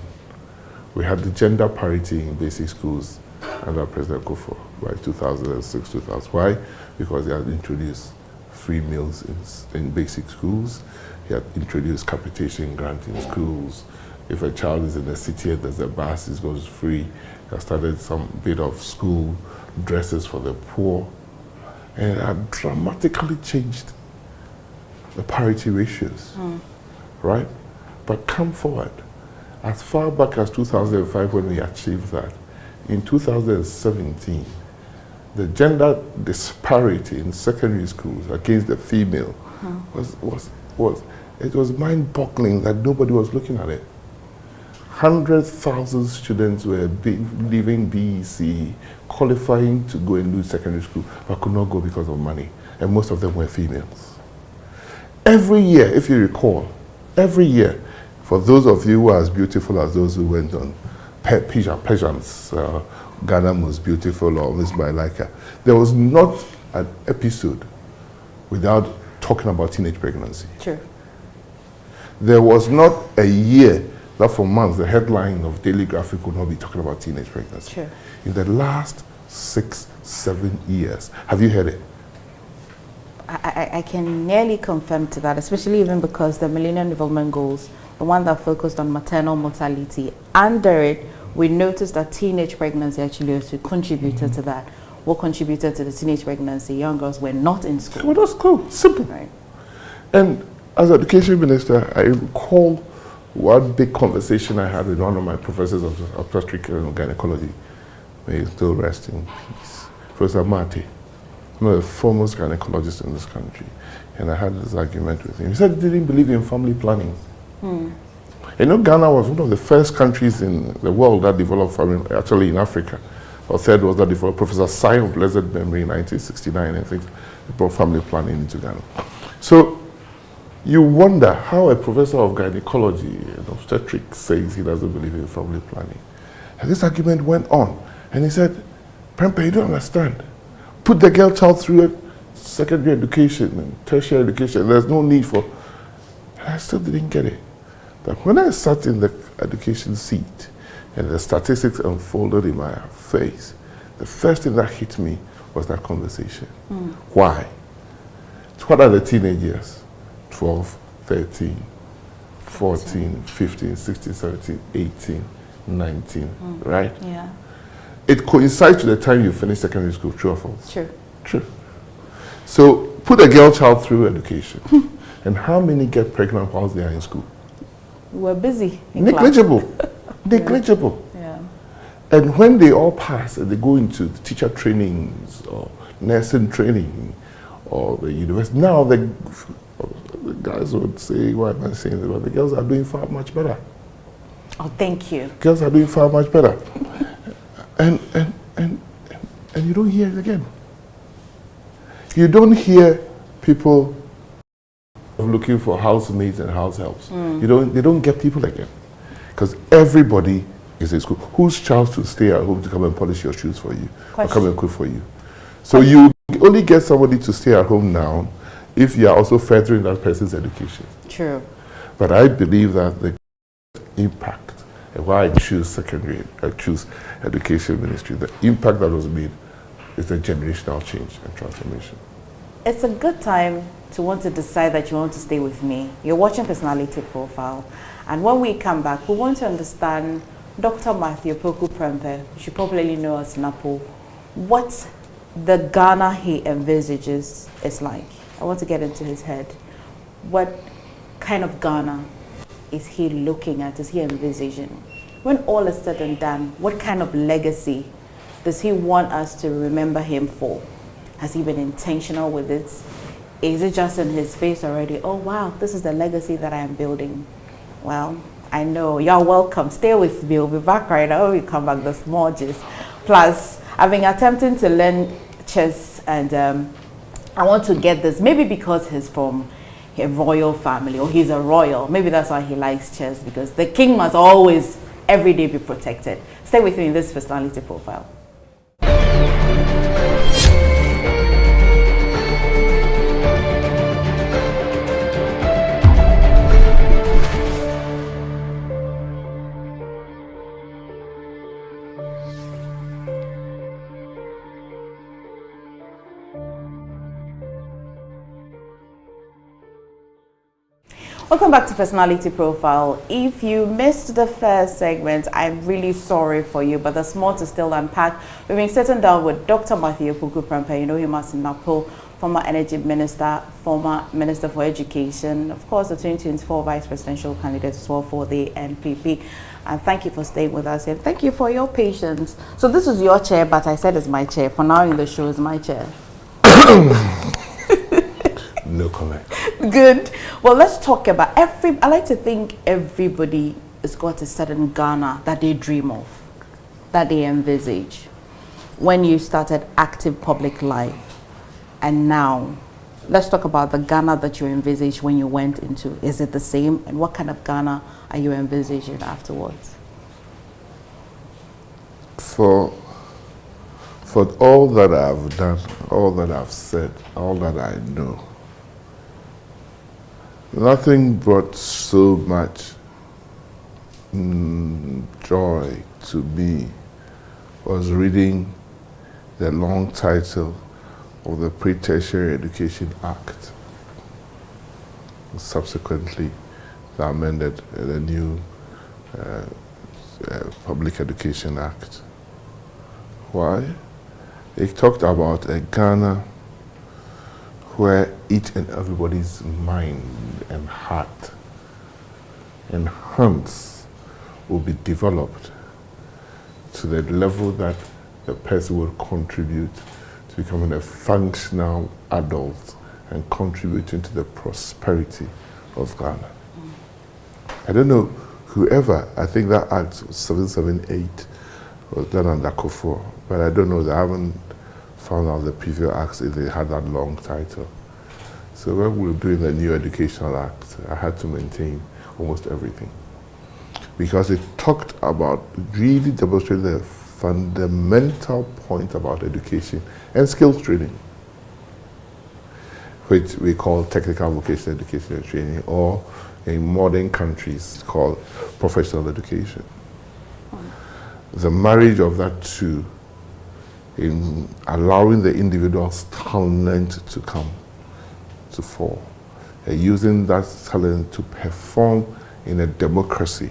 we had the gender parity in basic schools under President Kufuor by 2006, 2000. Why? Because he had introduced free meals in basic schools. He had introduced capitation grant in schools. If a child is in a city and there's a bus, it goes free. He had started some bit of school dresses for the poor. And it had dramatically changed the parity ratios, right? But come forward, as far back as 2005 when we achieved that, in 2017, the gender disparity in secondary schools against the female was mind-boggling that nobody was looking at it. 100,000 students were leaving BEC, qualifying to go and do secondary school, but could not go because of money, and most of them were females. Every year, if you recall, every year, for those of you who are as beautiful as those who went on pageants, Ghana Most Beautiful or Miss Bailaka, there was not an episode without talking about teenage pregnancy. True. There was not a year that for months the headline of Daily Graphic would not be talking about teenage pregnancy. True. In the last 6, 7 years, have you heard it? I can nearly confirm to that, especially even because the Millennium Development Goals, the one that focused on maternal mortality, under it, we noticed that teenage pregnancy actually also contributed to that. What contributed to the teenage pregnancy? Young girls were not in school. Well, that's cool, simple. Right. And as education minister, I recall one big conversation I had with one of my professors of obstetrics and gynecology. May he still rest in peace. Professor Mate, one of the foremost gynecologists in this country. And I had this argument with him. He said he didn't believe in family planning. You know, Ghana was one of the first countries in the world that developed family, actually in Africa. Or third was that developed Professor Sai of blessed memory in 1969, I think, brought family planning into Ghana. So you wonder how a professor of gynecology and obstetrics says he doesn't believe in family planning. And this argument went on. And he said, Prempeh, you don't understand. Put the girl child through secondary education and tertiary education. There's no need for... And I still didn't get it. But when I sat in the education seat and the statistics unfolded in my face, the first thing that hit me was that conversation. Why? What are the teenage years? 12, 13, 14, 15, 16, 17, 18, 19, right? Yeah. It coincides with the time you finish secondary school, true or false? True. True. So put a girl child through education. And how many get pregnant whilst they are in school? We're busy. Negligible. Negligible. Yeah. And when they all pass and they go into the teacher trainings or nursing training or the university, now the guys would say, why am I saying that? The girls are doing far much better. Oh, thank you. Girls are doing far much better. And you don't hear it again. You don't hear people looking for housemaids and house helps. They don't get people again. Because everybody is in school. Whose child should stay at home to come and polish your shoes for you? Or come and cook for you? So you only get somebody to stay at home now if you are also furthering that person's education. True. But I believe that the impact, and why I choose education ministry, the impact that was made is a generational change and transformation. It's a good time to want to decide that you want to stay with me. You're watching Personality Profile. And when we come back, we want to understand Dr. Matthew Opoku Prempeh, you should probably know as Napo, what the Ghana he envisages is like. I want to get into his head. What kind of Ghana is he looking at, is he envisaging? When all is said and done, what kind of legacy does he want us to remember him for? Has he been intentional with it? Is it just in his face already? Oh wow, this is the legacy that I am building. Well, I know, you're welcome. Stay with me, we'll be back right now when we come back, the small gist. Plus, I've been attempting to learn chess and I want to get this, maybe because he's from a royal family or he's a royal. Maybe that's why he likes chess, because the king must always every day be protected. Stay with me in this personality profile. Welcome back to Personality Profile. If you missed the first segment, I'm really sorry for you, but there's more to still unpack. We've been sitting down with Dr. Opoku Prempeh. You know him as Napo, former energy minister, former minister for education, of course, the 2024 vice presidential candidate as well for the NPP. And thank you for staying with us and thank you for your patience. So this is your chair, but I said it's my chair. For now in the show, it's my chair. No comment. Good. Well, let's talk about I like to think everybody has got a certain Ghana that they dream of, that they envisage. When you started active public life, and now, let's talk about the Ghana that you envisaged when you went into. Is it the same? And what kind of Ghana are you envisaging afterwards? For all that I've done, all that I've said, all that I know, nothing brought so much joy to me was reading the long title of the Pre-Tertiary Education Act. Subsequently, they amended the new Public Education Act. Why? It talked about a Ghana where each and everybody's mind and heart and hands will be developed to the level that the person will contribute to becoming a functional adult and contributing to the prosperity of Ghana. I don't know, whoever, I think that Act 778 was done under Kufuor, but I don't know, they haven't found out the previous acts if they had that long title. So when we were doing the new Educational Act, I had to maintain almost everything. Because it talked about, really demonstrated the fundamental point about education and skills training, which we call technical vocational education and training, or in modern countries called professional education. The marriage of that two in allowing the individual's talent to come to fore, using that talent to perform in a democracy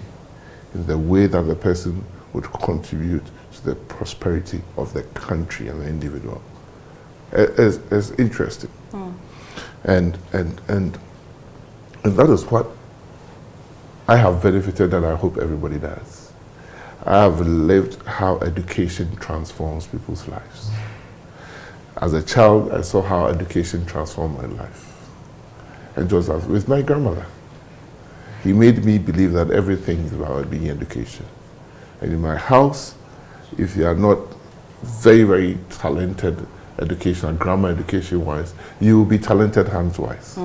in the way that the person would contribute to the prosperity of the country and the individual. It's interesting. And that is what I have benefited, and I hope everybody does. I have lived how education transforms people's lives. As a child, I saw how education transformed my life. And it was with my grandmother. He made me believe that everything is about being education. And in my house, if you are not very, very talented education, grammar education-wise, you will be talented hands-wise.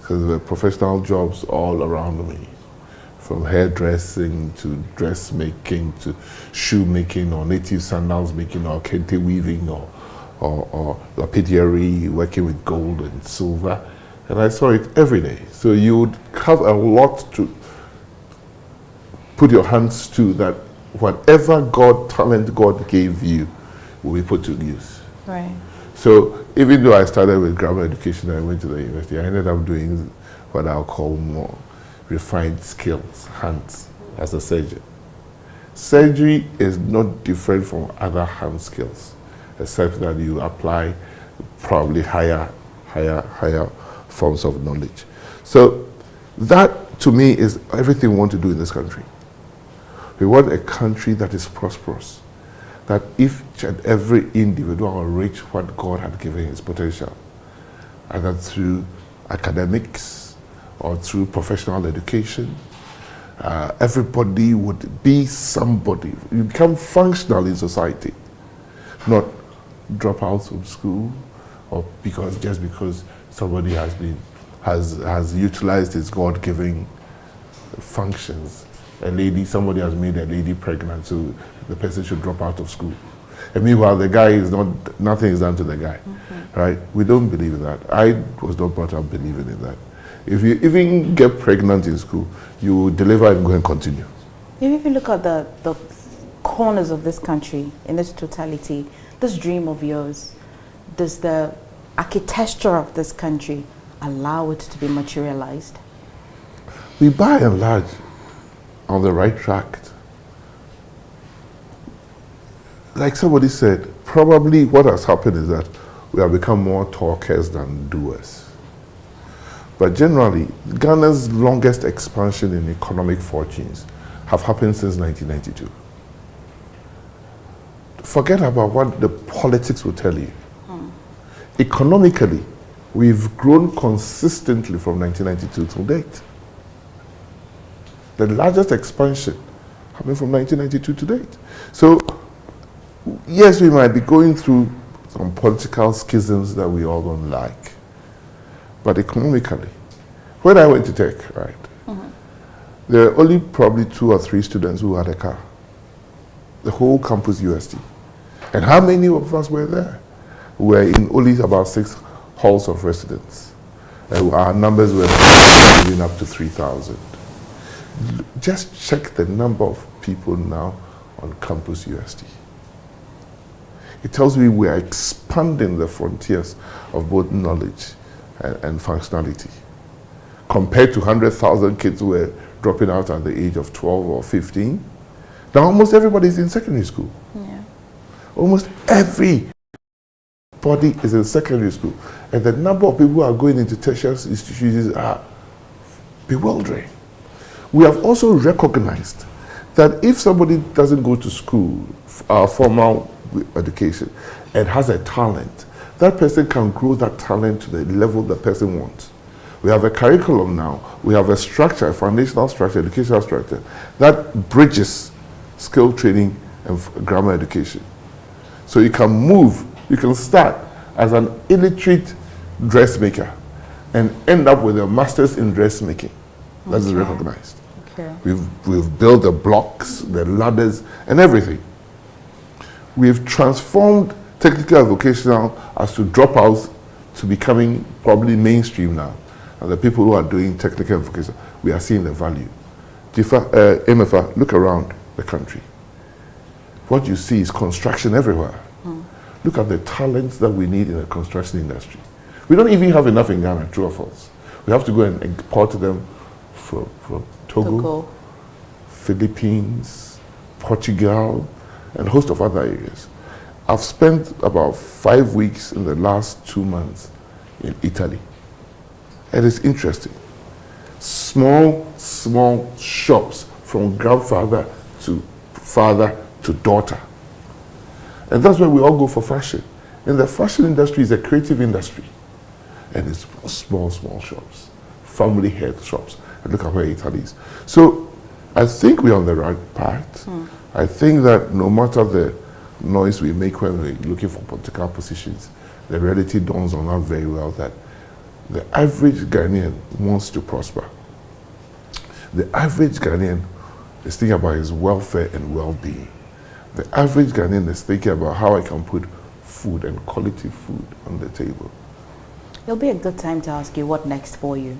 Because there were professional jobs all around me, from hairdressing to dressmaking to shoemaking or native sandals making or kente weaving or lapidary, working with gold and silver. And I saw it every day. So you would have a lot to put your hands to, that whatever talent God gave you will be put to use. Right. So even though I started with grammar education and I went to the university, I ended up doing what I'll call more refined skills, hands, as a surgeon. Surgery is not different from other hand skills, except that you apply probably higher forms of knowledge. So that, to me, is everything we want to do in this country. We want a country that is prosperous, that each and every individual will reach what God had given his potential, either through academics or through professional education. Everybody would be somebody. You become functional in society, not drop out from school, or just because somebody has utilized his God-given functions somebody has made a lady pregnant, so the person should drop out of school. And meanwhile, the guy is nothing is done to the guy, right? We don't believe in that. I was not brought up believing in that. If you even get pregnant in school, you deliver and go and continue. If you look at the corners of this country in its totality, this dream of yours, does the architecture of this country allow it to be materialized? We by and large on the right track. Like somebody said, probably what has happened is that we have become more talkers than doers. But generally, Ghana's longest expansion in economic fortunes have happened since 1992. Forget about what the politics will tell you. Economically, we've grown consistently from 1992 till date. The largest expansion happened from 1992 to date. So, yes, we might be going through some political schisms that we all don't like. But economically, when I went to tech, right, there were only probably 2 or 3 students who had a car. The whole campus UST. And how many of us were there? We were in only about 6 halls of residence. Our numbers were moving up to 3,000. Just check the number of people now on campus UST. It tells me we are expanding the frontiers of both knowledge and functionality. Compared to 100,000 kids who were dropping out at the age of 12 or 15, now almost everybody is in secondary school. Yeah. Almost everybody is in secondary school. And the number of people who are going into tertiary institutions are bewildering. We have also recognized that if somebody doesn't go to school, formal education, and has a talent, that person can grow that talent to the level the person wants. We have a curriculum now, we have a structure, a foundational structure, educational structure, that bridges skill training and grammar education. So you can move, you can start as an illiterate dressmaker and end up with a master's in dressmaking. That is recognized. Okay. We've built the blocks, the ladders, and everything. We've transformed technical and vocational as to dropouts to becoming probably mainstream now. And the people who are doing technical and vocational, we are seeing the value. Emefa, look around the country. What you see is construction everywhere. Look at the talents that we need in the construction industry. We don't even have enough in Ghana, true or false. We have to go and import them from Togo, Philippines, Portugal, and a host of other areas. I've spent about 5 weeks in the last 2 months in Italy. And it's interesting. Small shops from grandfather to father to daughter. And that's where we all go for fashion. And the fashion industry is a creative industry. And it's small shops, family health shops. And look at where Italy is. So I think we're on the right path. I think that no matter the noise we make when we're looking for political positions, the reality dawns on us very well that the average Ghanaian wants to prosper. The average Ghanaian is thinking about his welfare and well-being. The average Ghanaian is thinking about how I can put food and quality food on the table. It'll be a good time to ask you what next for you.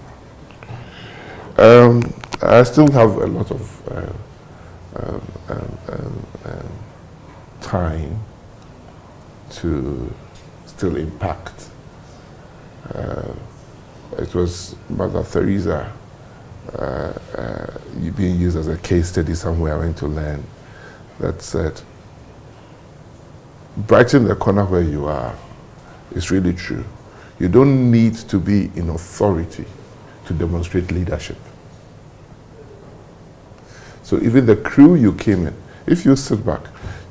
I still have a lot of time to still impact. It was Mother Teresa being used as a case study somewhere I went to learn that said, brighten the corner where you are. It's really true. You don't need to be in authority to demonstrate leadership. So even the crew you came in, if you sit back,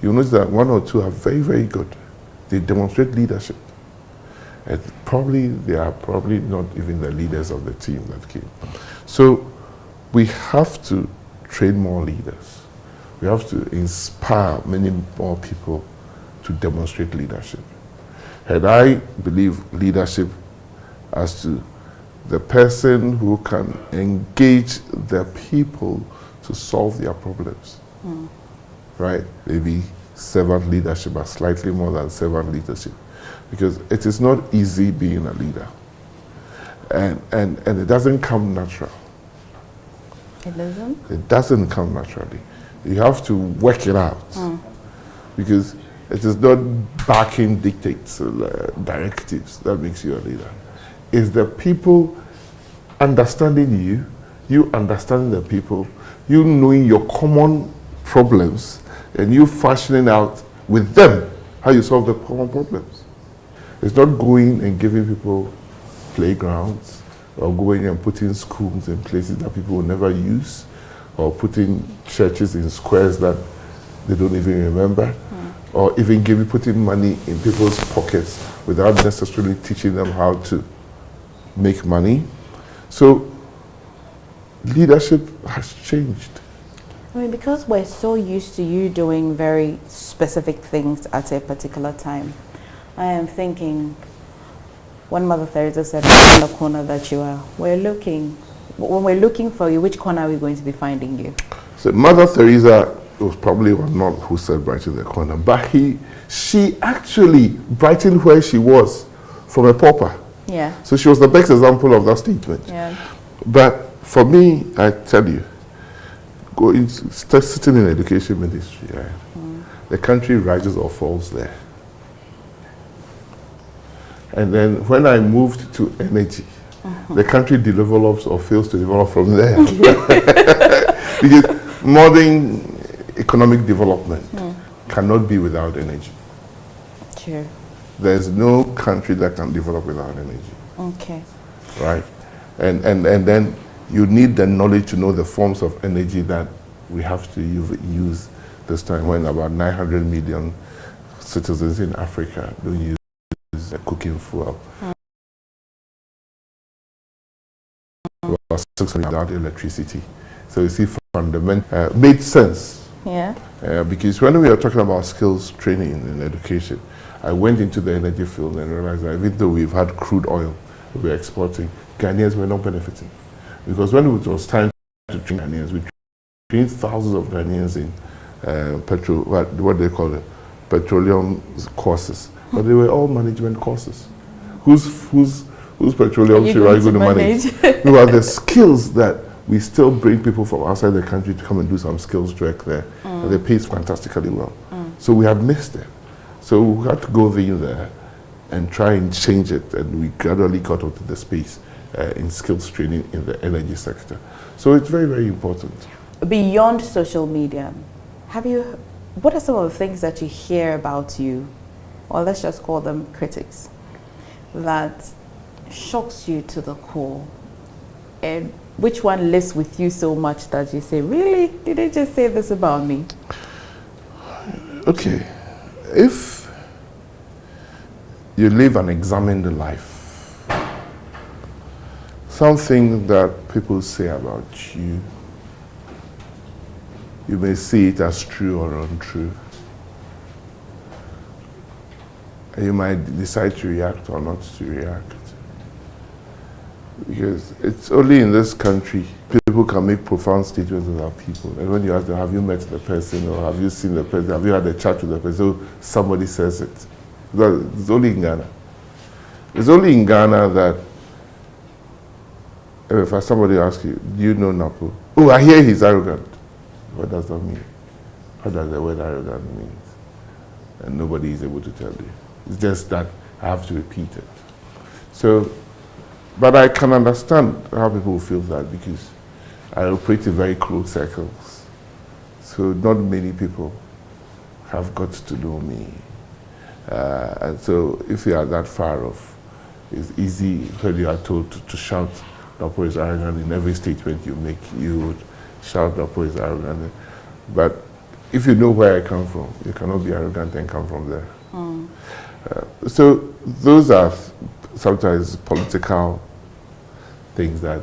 you'll notice that 1 or 2 are very, very good. They demonstrate leadership. And they are probably not even the leaders of the team that came. So we have to train more leaders. We have to inspire many more people to demonstrate leadership. And I believe leadership as to the person who can engage the people to solve their problems, right? Maybe servant leadership, but slightly more than servant leadership, because it is not easy being a leader, and it doesn't come natural. It doesn't? It doesn't come naturally. You have to work it out, because it is not backing dictates or directives that makes you a leader. It's the people understanding you, you understanding the people, you knowing your common problems, and you fashioning out with them how you solve the common problems. It's not going and giving people playgrounds, or going and putting schools in places that people will never use, or putting churches in squares that they don't even remember, or even putting money in people's pockets without necessarily teaching them how to make money. So leadership has changed. I mean, because we're so used to you doing very specific things at a particular time, I am thinking, when Mother Teresa said, in the corner that you are, when we're looking for you, which corner are we going to be finding you? So Mother Teresa was probably one not who said brighten the corner, but she actually brightened where she was from a pauper. Yeah. So she was the best example of that statement. Yeah. But for me, I tell you, start sitting in education ministry, right? The country rises or falls there. And then when I moved to energy, the country develops or fails to develop from there. Because modern economic development cannot be without energy. Sure. There's no country that can develop without energy. Okay. Right? And then you need the knowledge to know the forms of energy that we have to use this time, when about 900 million citizens in Africa don't use cooking fuel. About 600 without electricity. So you see, fundamental made sense. Yeah. Because when we are talking about skills training in education, I went into the energy field and realized that even though we've had crude oil we're exporting, Ghanaians were not benefiting. Because when it was time to train Ghanaians, we trained thousands of Ghanaians in what they call it, petroleum courses. But they were all management courses. Whose petroleum are you going to manage? Who are the skills that we still bring people from outside the country to come and do some skills direct there. And they pay fantastically well. So we have missed it. So we had to go in there and try and change it, and we gradually got onto the space in skills training in the energy sector. So it's very, very important. Beyond social media, what are some of the things that you hear about you, or let's just call them critics, that shocks you to the core? And which one lives with you so much that you say, really, did they just say this about me? Okay, if you live an examined life, something that people say about you, you may see it as true or untrue. And you might decide to react or not to react. Because it's only in this country people can make profound statements about people. And when you ask them, have you met the person, or have you seen the person, have you had a chat with the person, so somebody says it. It's only in Ghana. It's only in Ghana that if somebody asks you, do you know Napo? Oh, I hear he's arrogant. What does that mean? What does the word arrogant mean? And nobody is able to tell you. It's just that I have to repeat it. So, but I can understand how people feel that, because I operate in very close circles. So not many people have got to know me. And so if you are that far off, it's easy when you are told to shout, Napo is arrogant. In every statement you make, you would shout, Napo is arrogant. But if you know where I come from, you cannot be arrogant and come from there. So those are sometimes political things that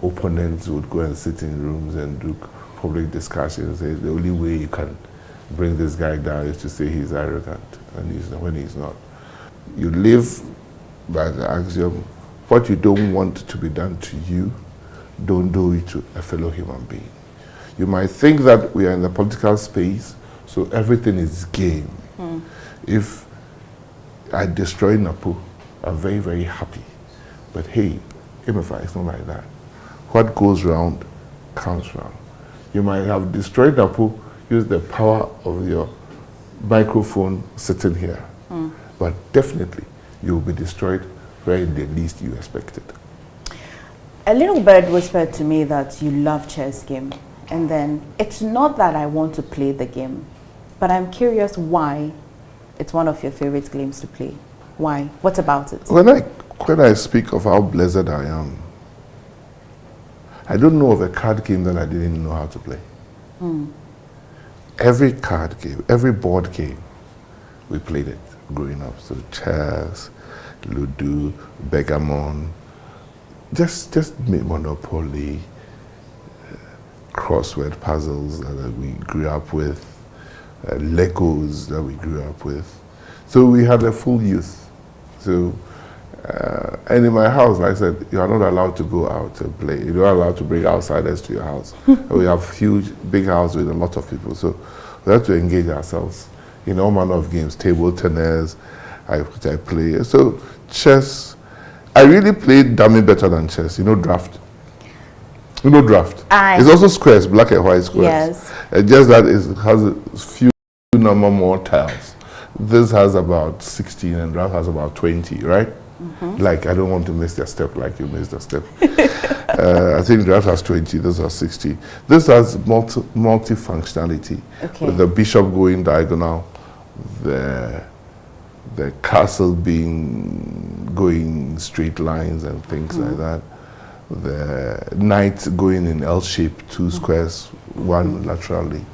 opponents would go and sit in rooms and do public discussions. Say the only way you can bring this guy down is to say he's arrogant, and he's not, when he's not. You live by the axiom, what you don't want to be done to you, don't do it to a fellow human being. You might think that we are in the political space, so everything is game. If I destroy Napo, I'm very, very happy. But hey, Emefa, it's not like that. What goes round comes round. You might have destroyed Napo, use the power of your microphone sitting here. But definitely, you will be destroyed where in the least you expected. A little bird whispered to me that you love chess game. And then, it's not that I want to play the game, but I'm curious why it's one of your favorite games to play. Why? What about it? When I speak of how blessed I am, I don't know of a card game that I didn't know how to play. Every card game, every board game, we played it growing up. So chess, Ludo, Begamon, just Monopoly, crossword puzzles that we grew up with, Legos that we grew up with. So we had a full youth. So, and in my house, like I said, you are not allowed to go out and play. You're not allowed to bring outsiders to your house. We have huge, big house with a lot of people. So we have to engage ourselves in all manner of games, table tennis, which I play. So chess, I really played dummy better than chess. You know draft? You know draft? It's also squares, black and white squares. Yes. Just that it has a few number more tiles. This has about 16 and draft has about 20, right? Like, I don't want to miss the step like you missed the step. I think draft has 20, this has 60. This has multi-functionality. Okay. With the bishop going diagonal, the castle going straight lines and things like that. The knight going in L shape, 2 squares, 1 laterally.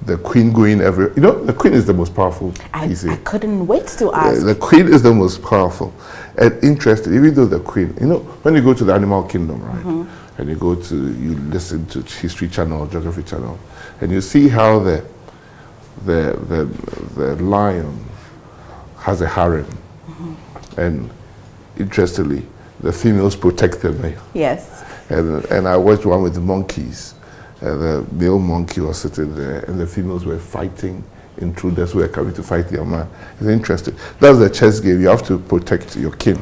The queen going every, you know, the queen is the most powerful. I couldn't wait to ask. The queen is the most powerful and interesting, even though the queen, you know, when you go to the animal kingdom, right, and you listen to History Channel, Geography Channel, and you see how the lion has a harem, and interestingly, the females protect the male. Yes. And I watched one with the monkeys. The male monkey was sitting there, and the females were fighting. Intruders were coming to fight their man. It's interesting. That's the chess game. You have to protect your king.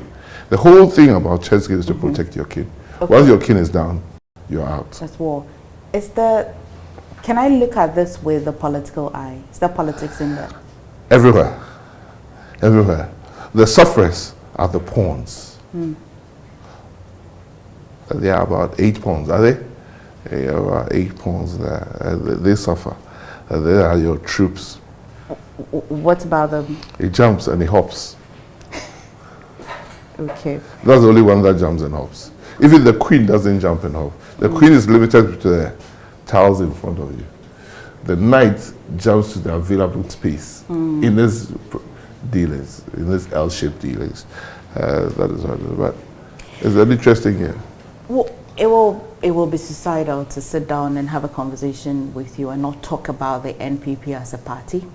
The whole thing about chess game is to protect your king. Okay. Once your king is down, you're out. That's war. Can I look at this with the political eye? Is there politics in there? Everywhere. Everywhere. The sufferers are the pawns. There are about 8 pawns, are they? There are about 8 pawns there. They suffer. They are your troops. What about them? He jumps and he hops. Okay. That's the only one that jumps and hops. Even the queen doesn't jump and hop. The queen is limited to the tiles in front of you. The knight jumps to the available space in this dealings, in this L-shaped dealings. That is what it is. But it's an interesting game. Well, it will be suicidal to sit down and have a conversation with you and not talk about the NPP as a party,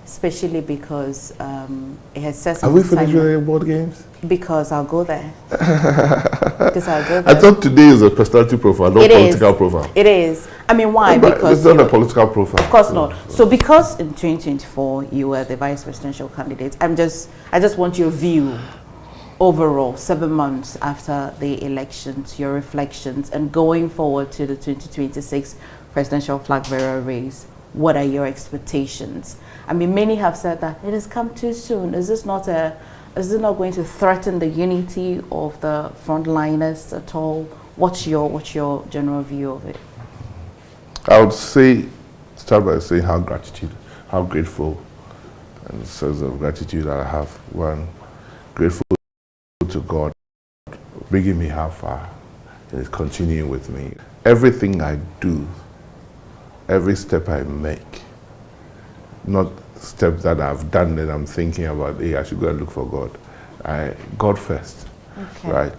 especially because it has said Have we finished with any board games? Because I'll go there. Because I'll go there. I thought today is a personality profile, not political profile. It is. I mean, why? But because it's not a political profile. Of course not. So because in 2024 you were the vice presidential candidate, I just want your view overall, 7 months after the elections, your reflections, and going forward to the 2026 presidential flag bearer race. What are your expectations? I mean, many have said that it has come too soon. Is this not going to threaten the unity of the frontliners at all? What's your general view of it? I would start by saying how grateful, and a sense of gratitude that I have. One, grateful to God, bringing me how far, and is continuing with me. Everything I do, every step I make, not steps that I've done that I'm thinking about, hey, I should go and look for God. God first, right?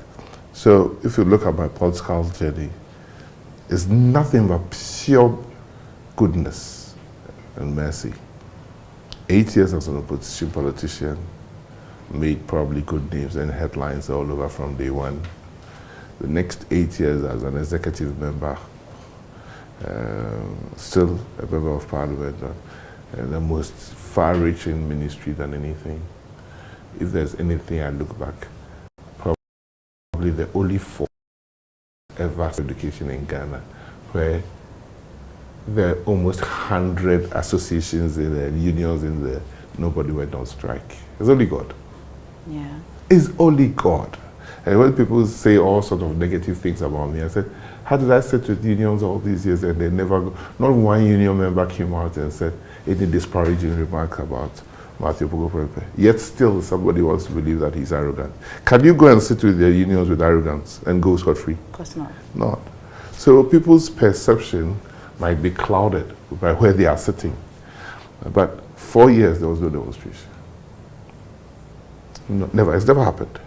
So if you look at my political journey, it's nothing but pure goodness and mercy. 8 years as an opposition politician, made probably good names and headlines all over from day one. The next 8 years as an executive member, still a member of parliament, the most far-reaching ministry than anything. If there's anything I look back, probably the only form ever education in Ghana, where there are almost 100 associations in there, unions in there, nobody went on strike. It's only God. Yeah. It's only God. And when people say all sorts of negative things about me, I said, how did I sit with unions all these years and they never, not one union member came out and said any disparaging remark about Matthew Opoku Prempeh. Yet still somebody wants to believe that he's arrogant. Can you go and sit with their unions with arrogance and go scot-free? Of course not. Not. So people's perception might be clouded by where they are sitting. But 4 years there was no demonstration. No, never. It's never happened.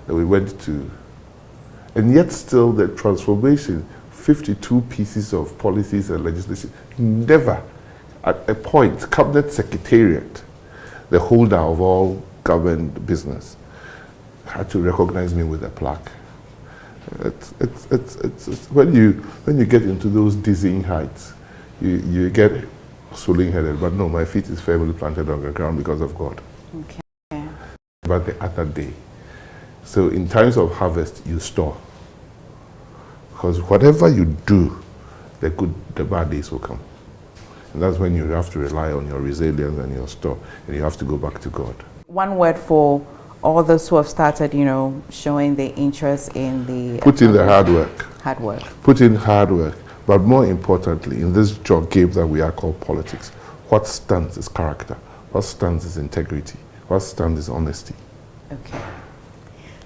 That we went to, and yet still the transformation, 52 pieces of policies and legislation, never at a point, cabinet secretariat, the holder of all government business, had to recognize me with a plaque. It's when you get into those dizzying heights, you get swelling-headed. But no, my feet is firmly planted on the ground because of God. Okay. But the other day, so in times of harvest, you store. Because whatever you do, the bad days will come. And that's when you have to rely on your resilience and your store, and you have to go back to God. One word for all those who have started, showing the interest in the... Put in the hard work. Hard work. Put in hard work. But more importantly, in this job game that we are called politics, what stands is character. What stands is integrity. What stands is honesty. Okay.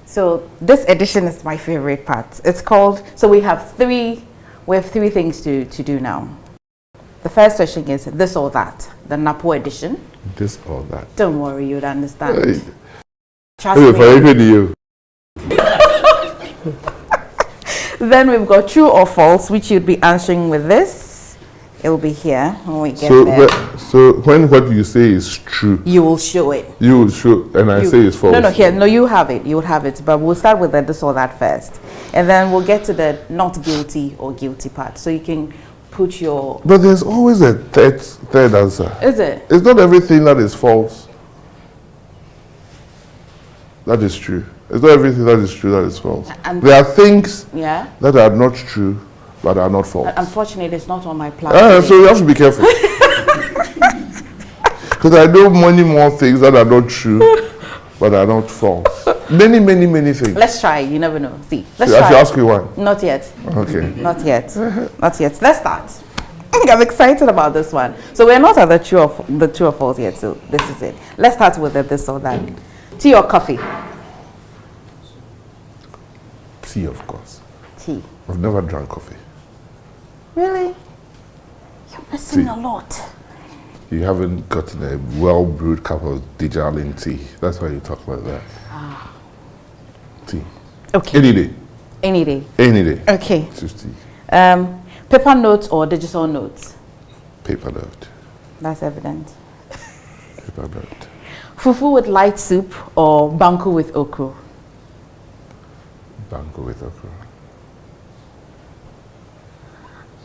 So this edition is my favorite part. It's called, so we have three things to do now. The first question is this or that, the Napo edition. This or that. Don't worry, you'd understand. Hey. Trust Hey, me. for even you. Then we've got true or false, which you'd be answering with this. It will be here when we get there. So when what you say is true, you will show it. You will show, and I say it's false. No, you have it. You would have it. But we'll start with the this or that first. And then we'll get to the not guilty or guilty part. So you can put your... But there's always a third answer. Is it? It's not everything that is false that is true. It's not everything that is true that is false. And there are things that are not true but are not false. Unfortunately, it's not on my plan. So you have to be careful. Because I know many more things that are not true but are not false. Many things. Let's try. You never know. See. Let's try. I should ask you one. Not yet. Okay. Not yet. Not yet. Let's start. I'm excited about this one. So we're not at the true or false yet. So this is it. Let's start with the this or that. Tea or coffee? Tea, of course. Tea. I've never drank coffee. Really? You're missing a lot. You haven't gotten a well-brewed cup of Dijalin tea. That's why you talk like that. Ah. Tea. Okay. Any day. Any day. Any day. Okay. It's just tea. Paper notes or digital notes? Paper note. That's evident. Paper note. Fufu with light soup or banku with okra? Banku with okra.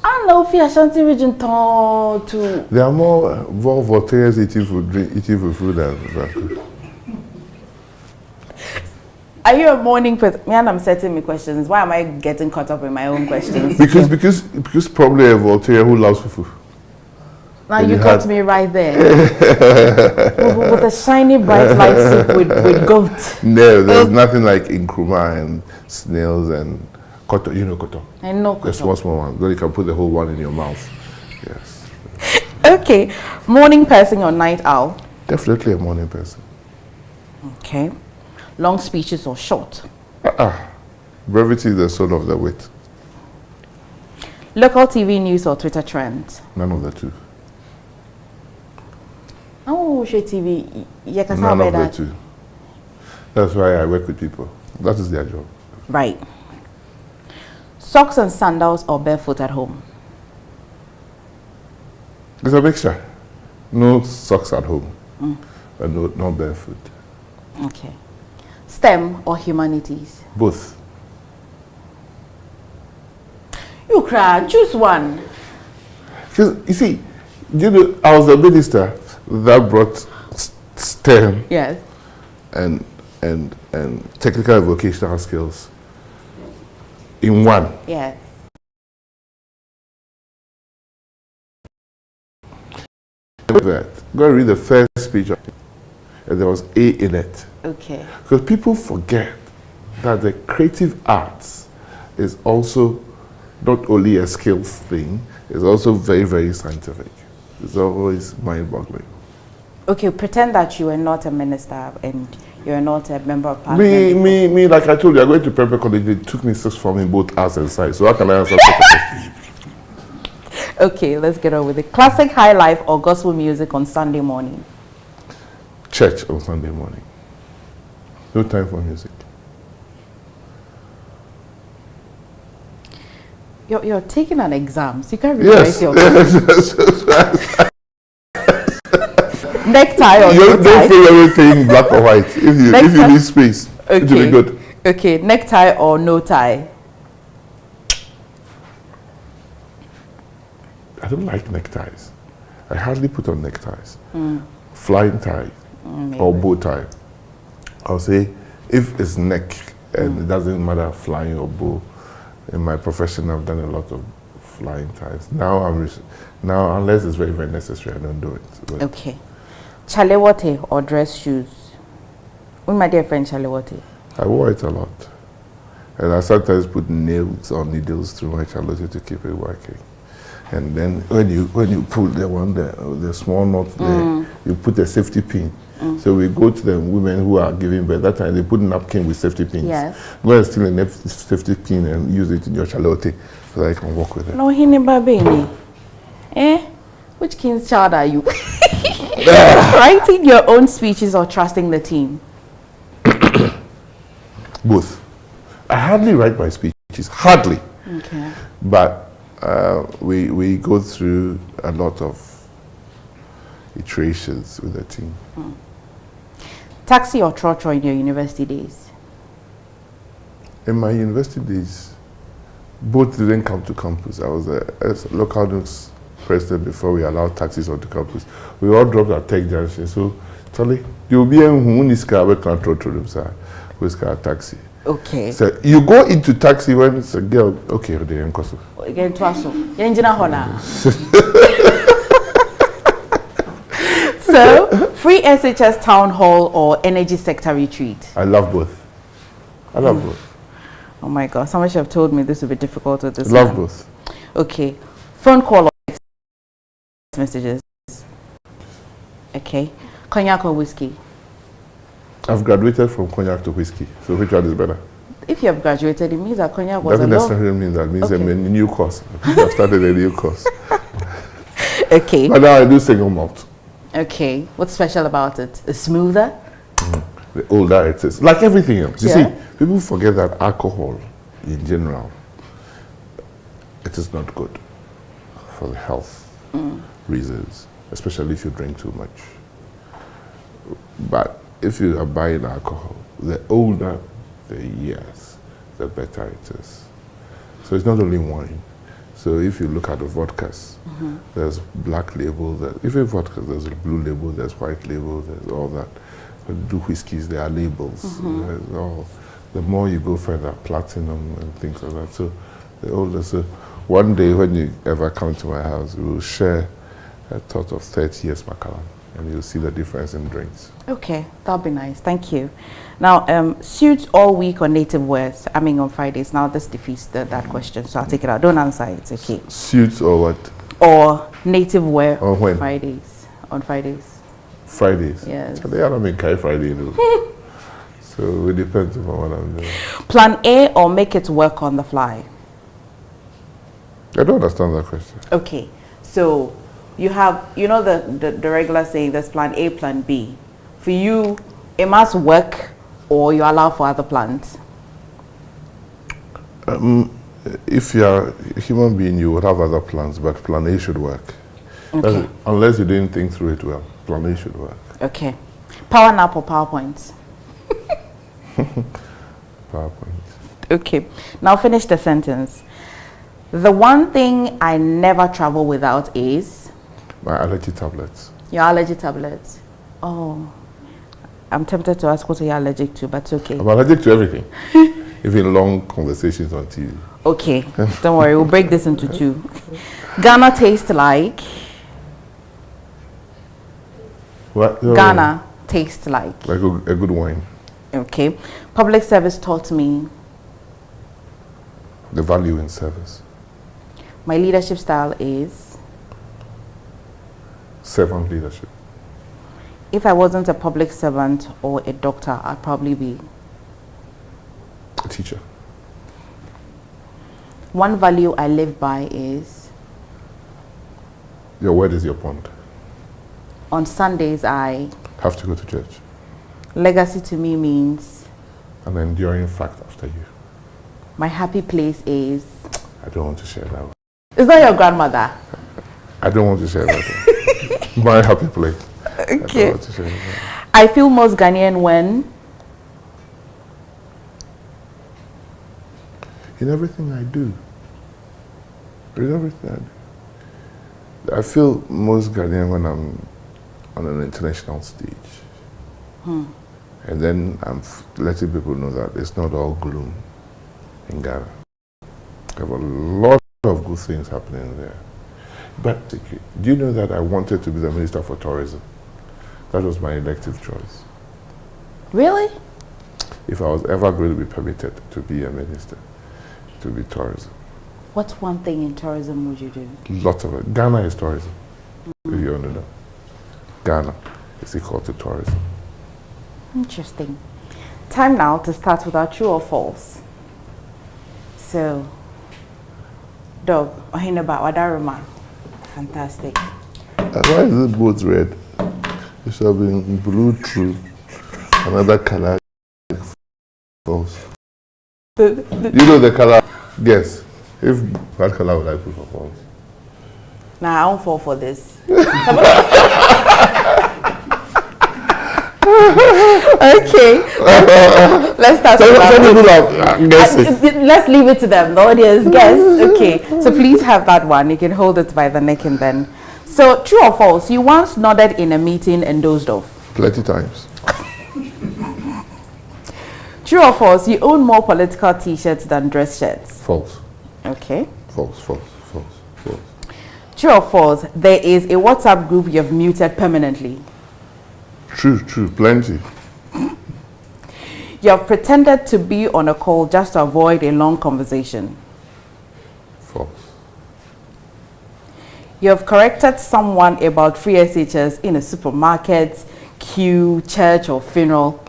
I know if you Ashanti region to... There are more volunteers eating food than banku. Are you a morning person? Man, I'm setting me questions. Why am I getting caught up in my own questions? because probably a volunteer who loves fufu. Now you got me right there. with a shiny bright light soup with goat. No, there's nothing like nkrumah and snails and koto. You know koto? I know koto. The small one. Then you can put the whole one in your mouth. Yes. Okay. Morning person or night owl? Definitely a morning person. Okay. Long speeches or short? Brevity is the soul of the wit. Local TV news or Twitter trends? None of the two. Oh, TV. None of the two. That's why I work with people. That is their job. Right. Socks and sandals or barefoot at home? It's a mixture. No socks at home. But no barefoot. Okay. STEM or humanities? Both. You cry. Choose one. Because you see, I was a minister that brought STEM Yes. and technical and vocational skills in one. Yes. That. Go and read the first speech, and there was A in it. Okay. Because people forget that the creative arts is also not only a skills thing, it's also very, very scientific. It's always mind-boggling. Okay, pretend that you were not a minister and you're not a member of parliament. Me, like I told you, I went to Prempeh College. It took me 6 forms in both arts and science. So how can I answer such a question? Okay, let's get on with it. Classic high life or gospel music on Sunday morning? Church on Sunday morning. No time for music. You're taking an exam, so you can't really write your necktie or no tie? Don't feel everything black or white. If you need space, okay. it will be good. Okay, necktie or no tie? I don't like neckties. I hardly put on neckties. Flying tie or bow tie. I'll say if it's neck and it doesn't matter flying or bow. In my profession, I've done a lot of flying ties. Now, unless it's very, very necessary, I don't do it. But okay. Chalewote or dress shoes? With my dear friend Chalewote. I wore it a lot. And I sometimes put nails or needles through my chalewote to keep it working. And then when you pull the small knot there, you put a safety pin. So we go to the women who are giving birth. That time they put napkin with safety pins. Yes. Go and steal a safety pin and use it in your chalote so that I can walk with it. No, hini babeni. Which king's child are you? Writing your own speeches or trusting the team? Both. I hardly write my speeches. Hardly. Okay. But we go through a lot of iterations with the team. Taxi or trotro in your university days? In my university days, both didn't come to campus. I was a local news president before we allowed taxis onto campus. We all dropped at Tech Junction. So, Charlie, you'll be in this car, we can't trotro, who's car taxi. Okay. So you go into taxi when it's a girl. Okay, they ain't cost. Again, twaso. Yenjina hona. So, free SHS town hall or energy sector retreat? I love both. I love both. Oh my God, someone should have told me this would be difficult with this. Love both. Okay. Phone call or text messages? Okay. Cognac or whiskey? I've graduated from cognac to whiskey. So which one is better? If you have graduated, it means that cognac was doesn't a necessarily mean that. It means I'm in a new course. I've started a new course. Okay. But now I do single malt. Okay. What's special about it? It's smoother? The older it is. Like everything else. You Yeah. see, people forget that alcohol, in general, it is not good for the health reasons, especially if you drink too much. But if you are buying alcohol, the older the years, the better it is. So it's not only wine. So if you look at the vodkas, there's black label, even vodkas, there's a blue label, there's white label, there's all that. But do whiskeys, there are labels. There's all, the more you go further, platinum and things like that. So the older, so one day when you ever come to my house, we will share a tot of 30 years Macallan, and you'll see the difference in drinks. Okay, that'll be nice. Thank you. Now, suits all week or native wears? I mean, on Fridays. Now, this defeats that question, so I'll take it out. Don't answer it. It's okay. Suits or what? Or native wear on when? Fridays. On Fridays. Fridays? Yes. They are not making Kai Friday, though. So it depends on what I'm doing. Plan A or make it work on the fly? I don't understand that question. Okay, so you have, you know, the regular saying there's plan A, plan B. For you, it must work or you allow for other plans? If you are a human being, you would have other plans, but plan A should work. Okay. Unless you didn't think through it well, plan A should work. Okay. Power nap or PowerPoint? PowerPoint. Okay. Now finish the sentence. The one thing I never travel without is? My allergy tablets. Your allergy tablets. Oh, I'm tempted to ask what are you allergic to, but it's okay. I'm allergic to everything. Even long conversations on TV. Okay, don't worry, we'll break this into two. Ghana tastes like? What? Ghana tastes like? Like a good wine. Okay. Public service taught me? The value in service. My leadership style is? Servant leadership. If I wasn't a public servant or a doctor, I'd probably be? A teacher. One value I live by is? Your word is your bond. On Sundays, I? Have to go to church. Legacy to me means? An enduring fact after you. My happy place is? I don't want to share that one. Is that your grandmother? I don't want to share that one. My happy place. Okay. I don't want to share that. I feel most Ghanaian when? In everything I do. In everything I do. I feel most Ghanaian when I'm on an international stage. And then I'm letting people know that it's not all gloom in Ghana. I have a lot of good things happening there. But do you know that I wanted to be the Minister for Tourism? That was my elective choice. Really? If I was ever going to be permitted to be a minister, to be tourism. What's one thing in tourism would you do? Lots of it. Ghana is tourism, if you want to know. Ghana is equal to tourism. Interesting. Time now to start with our true or false. So, Dog, Ohinaba, Wadaruma. Fantastic. Why is it both red? It should have been blue true. Another color. False. You know the color? Guess. If what color would I put for false? Nah, I won't fall for this. Okay. Let's start with that. Let's leave it to them. The audience guess. Okay. So please have that one. You can hold it by the neck and then. So true or false? You once nodded in a meeting and dozed off. Plenty times. True or false? You own more political t-shirts than dress shirts. False. Okay. False, false, false, false. True or false? There is a WhatsApp group you've muted permanently. True, true, plenty. You have pretended to be on a call just to avoid a long conversation. False. You have corrected someone about free SHS in a supermarket, queue, church, or funeral.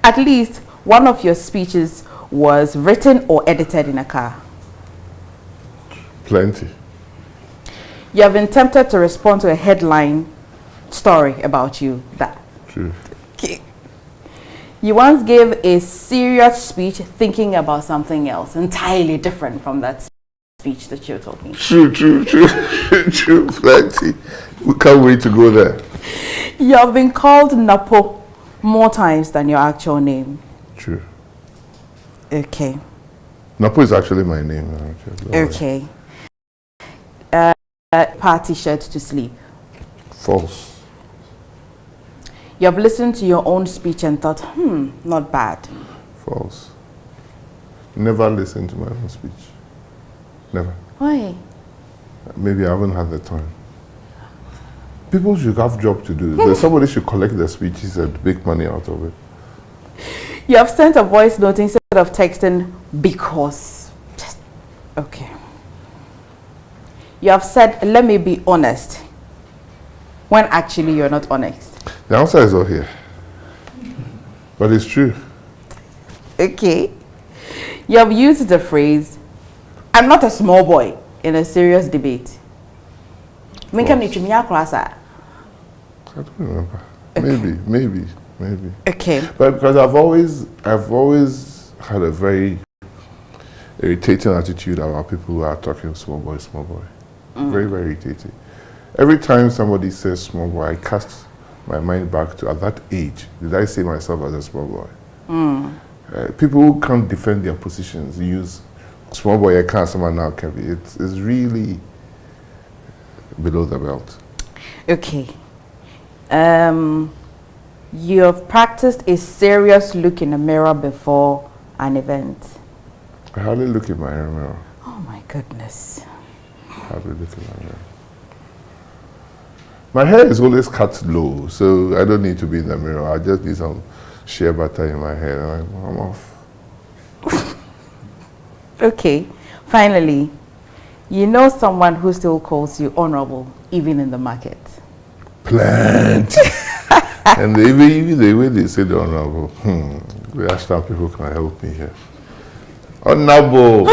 At least one of your speeches was written or edited in a car. Plenty. You have been tempted to respond to a headline story about you. That. True. Okay. You once gave a serious speech thinking about something else entirely different from that speech that you're talking. True, true, true, true, plenty. We can't wait to go there. You have been called Napo more times than your actual name. True. Okay. Napo is actually my name. Okay. Party shirt to sleep. False. You have listened to your own speech and thought, not bad. False. Never listen to my own speech. Never. Why? Maybe I haven't had the time. People should have job to do. Somebody should collect their speeches and make money out of it. You have sent a voice note instead of texting because. Okay. You have said, let me be honest, when actually you're not honest. The answer is all here. But it's true. Okay. You have used the phrase, I'm not a small boy, in a serious debate. I don't remember. Okay. Maybe. Okay. But because I've always had a very irritating attitude about people who are talking small boy. Very, very irritating. Every time somebody says small boy, I cast my mind back to at that age. Did I see myself as a small boy? People who can't defend their positions use small boy, I can't someone now can be. It's really below the belt. Okay. You have practiced a serious look in the mirror before an event. I hardly look in my mirror. Oh my goodness. I hardly look in my mirror. My hair is always cut low, so I don't need to be in the mirror. I just need some shea butter in my hair and I'm off. Okay. Finally, you know someone who still calls you honorable, even in the market. Plenty. And even the way they say the honorable, the Ashton people can help me here. Honorable.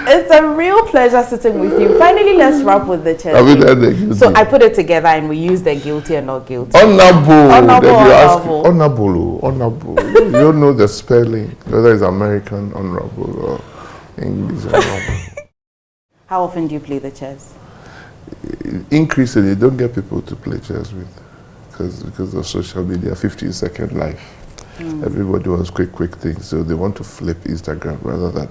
It's a real pleasure sitting with you. Finally, let's wrap with the chest. So I put it together and we use the guilty and not guilty. Honorable. Honorable. Honorable. You don't know the spelling, whether it's American honorable or English honorable. How often do you play the chess? Increasingly, you don't get people to play chess with because of social media, 15-second life. Everybody wants quick things, so they want to flip Instagram rather than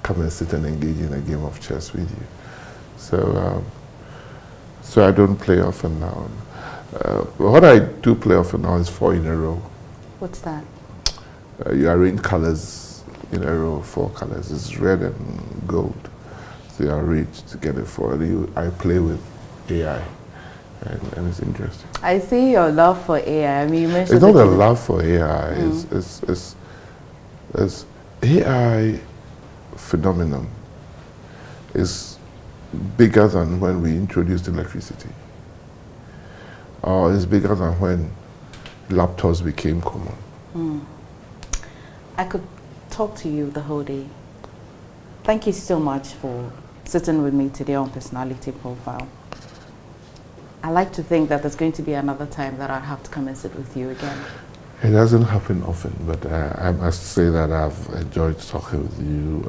come and sit and engage in a game of chess with you. So I don't play often now. What I do play often now is 4 in a row. What's that? You arrange colors in a row, 4 colors. It's red and gold. So you arrange to get it 4. I play with AI, and it's interesting. I see your love for AI. I mean, you mentioned it's not a love for AI. It's AI phenomenon is bigger than when we introduced electricity, or it's bigger than when laptops became common. I could talk to you the whole day. Thank you so much for sitting with me today on Personality Profile. I like to think that there's going to be another time that I'll have to come and sit with you again. It doesn't happen often, but I must say that I've enjoyed talking with you,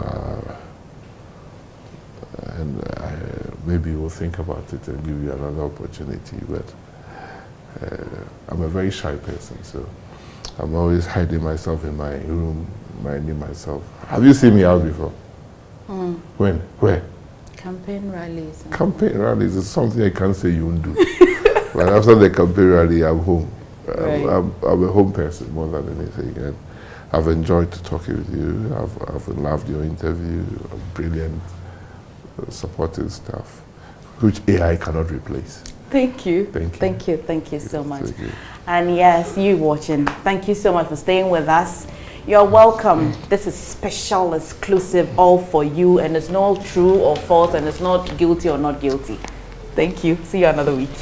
and maybe we'll think about it and give you another opportunity. But I'm a very shy person, so I'm always hiding myself in my room, minding myself. Have you seen me out before? When? Where? Campaign rallies. Campaign rallies is something I can't say you won't do. But after the campaign rally, I'm home. Right. I'm a home person more than anything, and I've enjoyed talking with you. I've loved your interview, brilliant, supportive stuff, which AI cannot replace. Thank you. Thank you. Thank you. Thank you so much. Thank you. And yes, you watching, thank you so much for staying with us. You're welcome. This is special, exclusive, all for you, and it's not true or false, and it's not guilty or not guilty. Thank you. See you another week.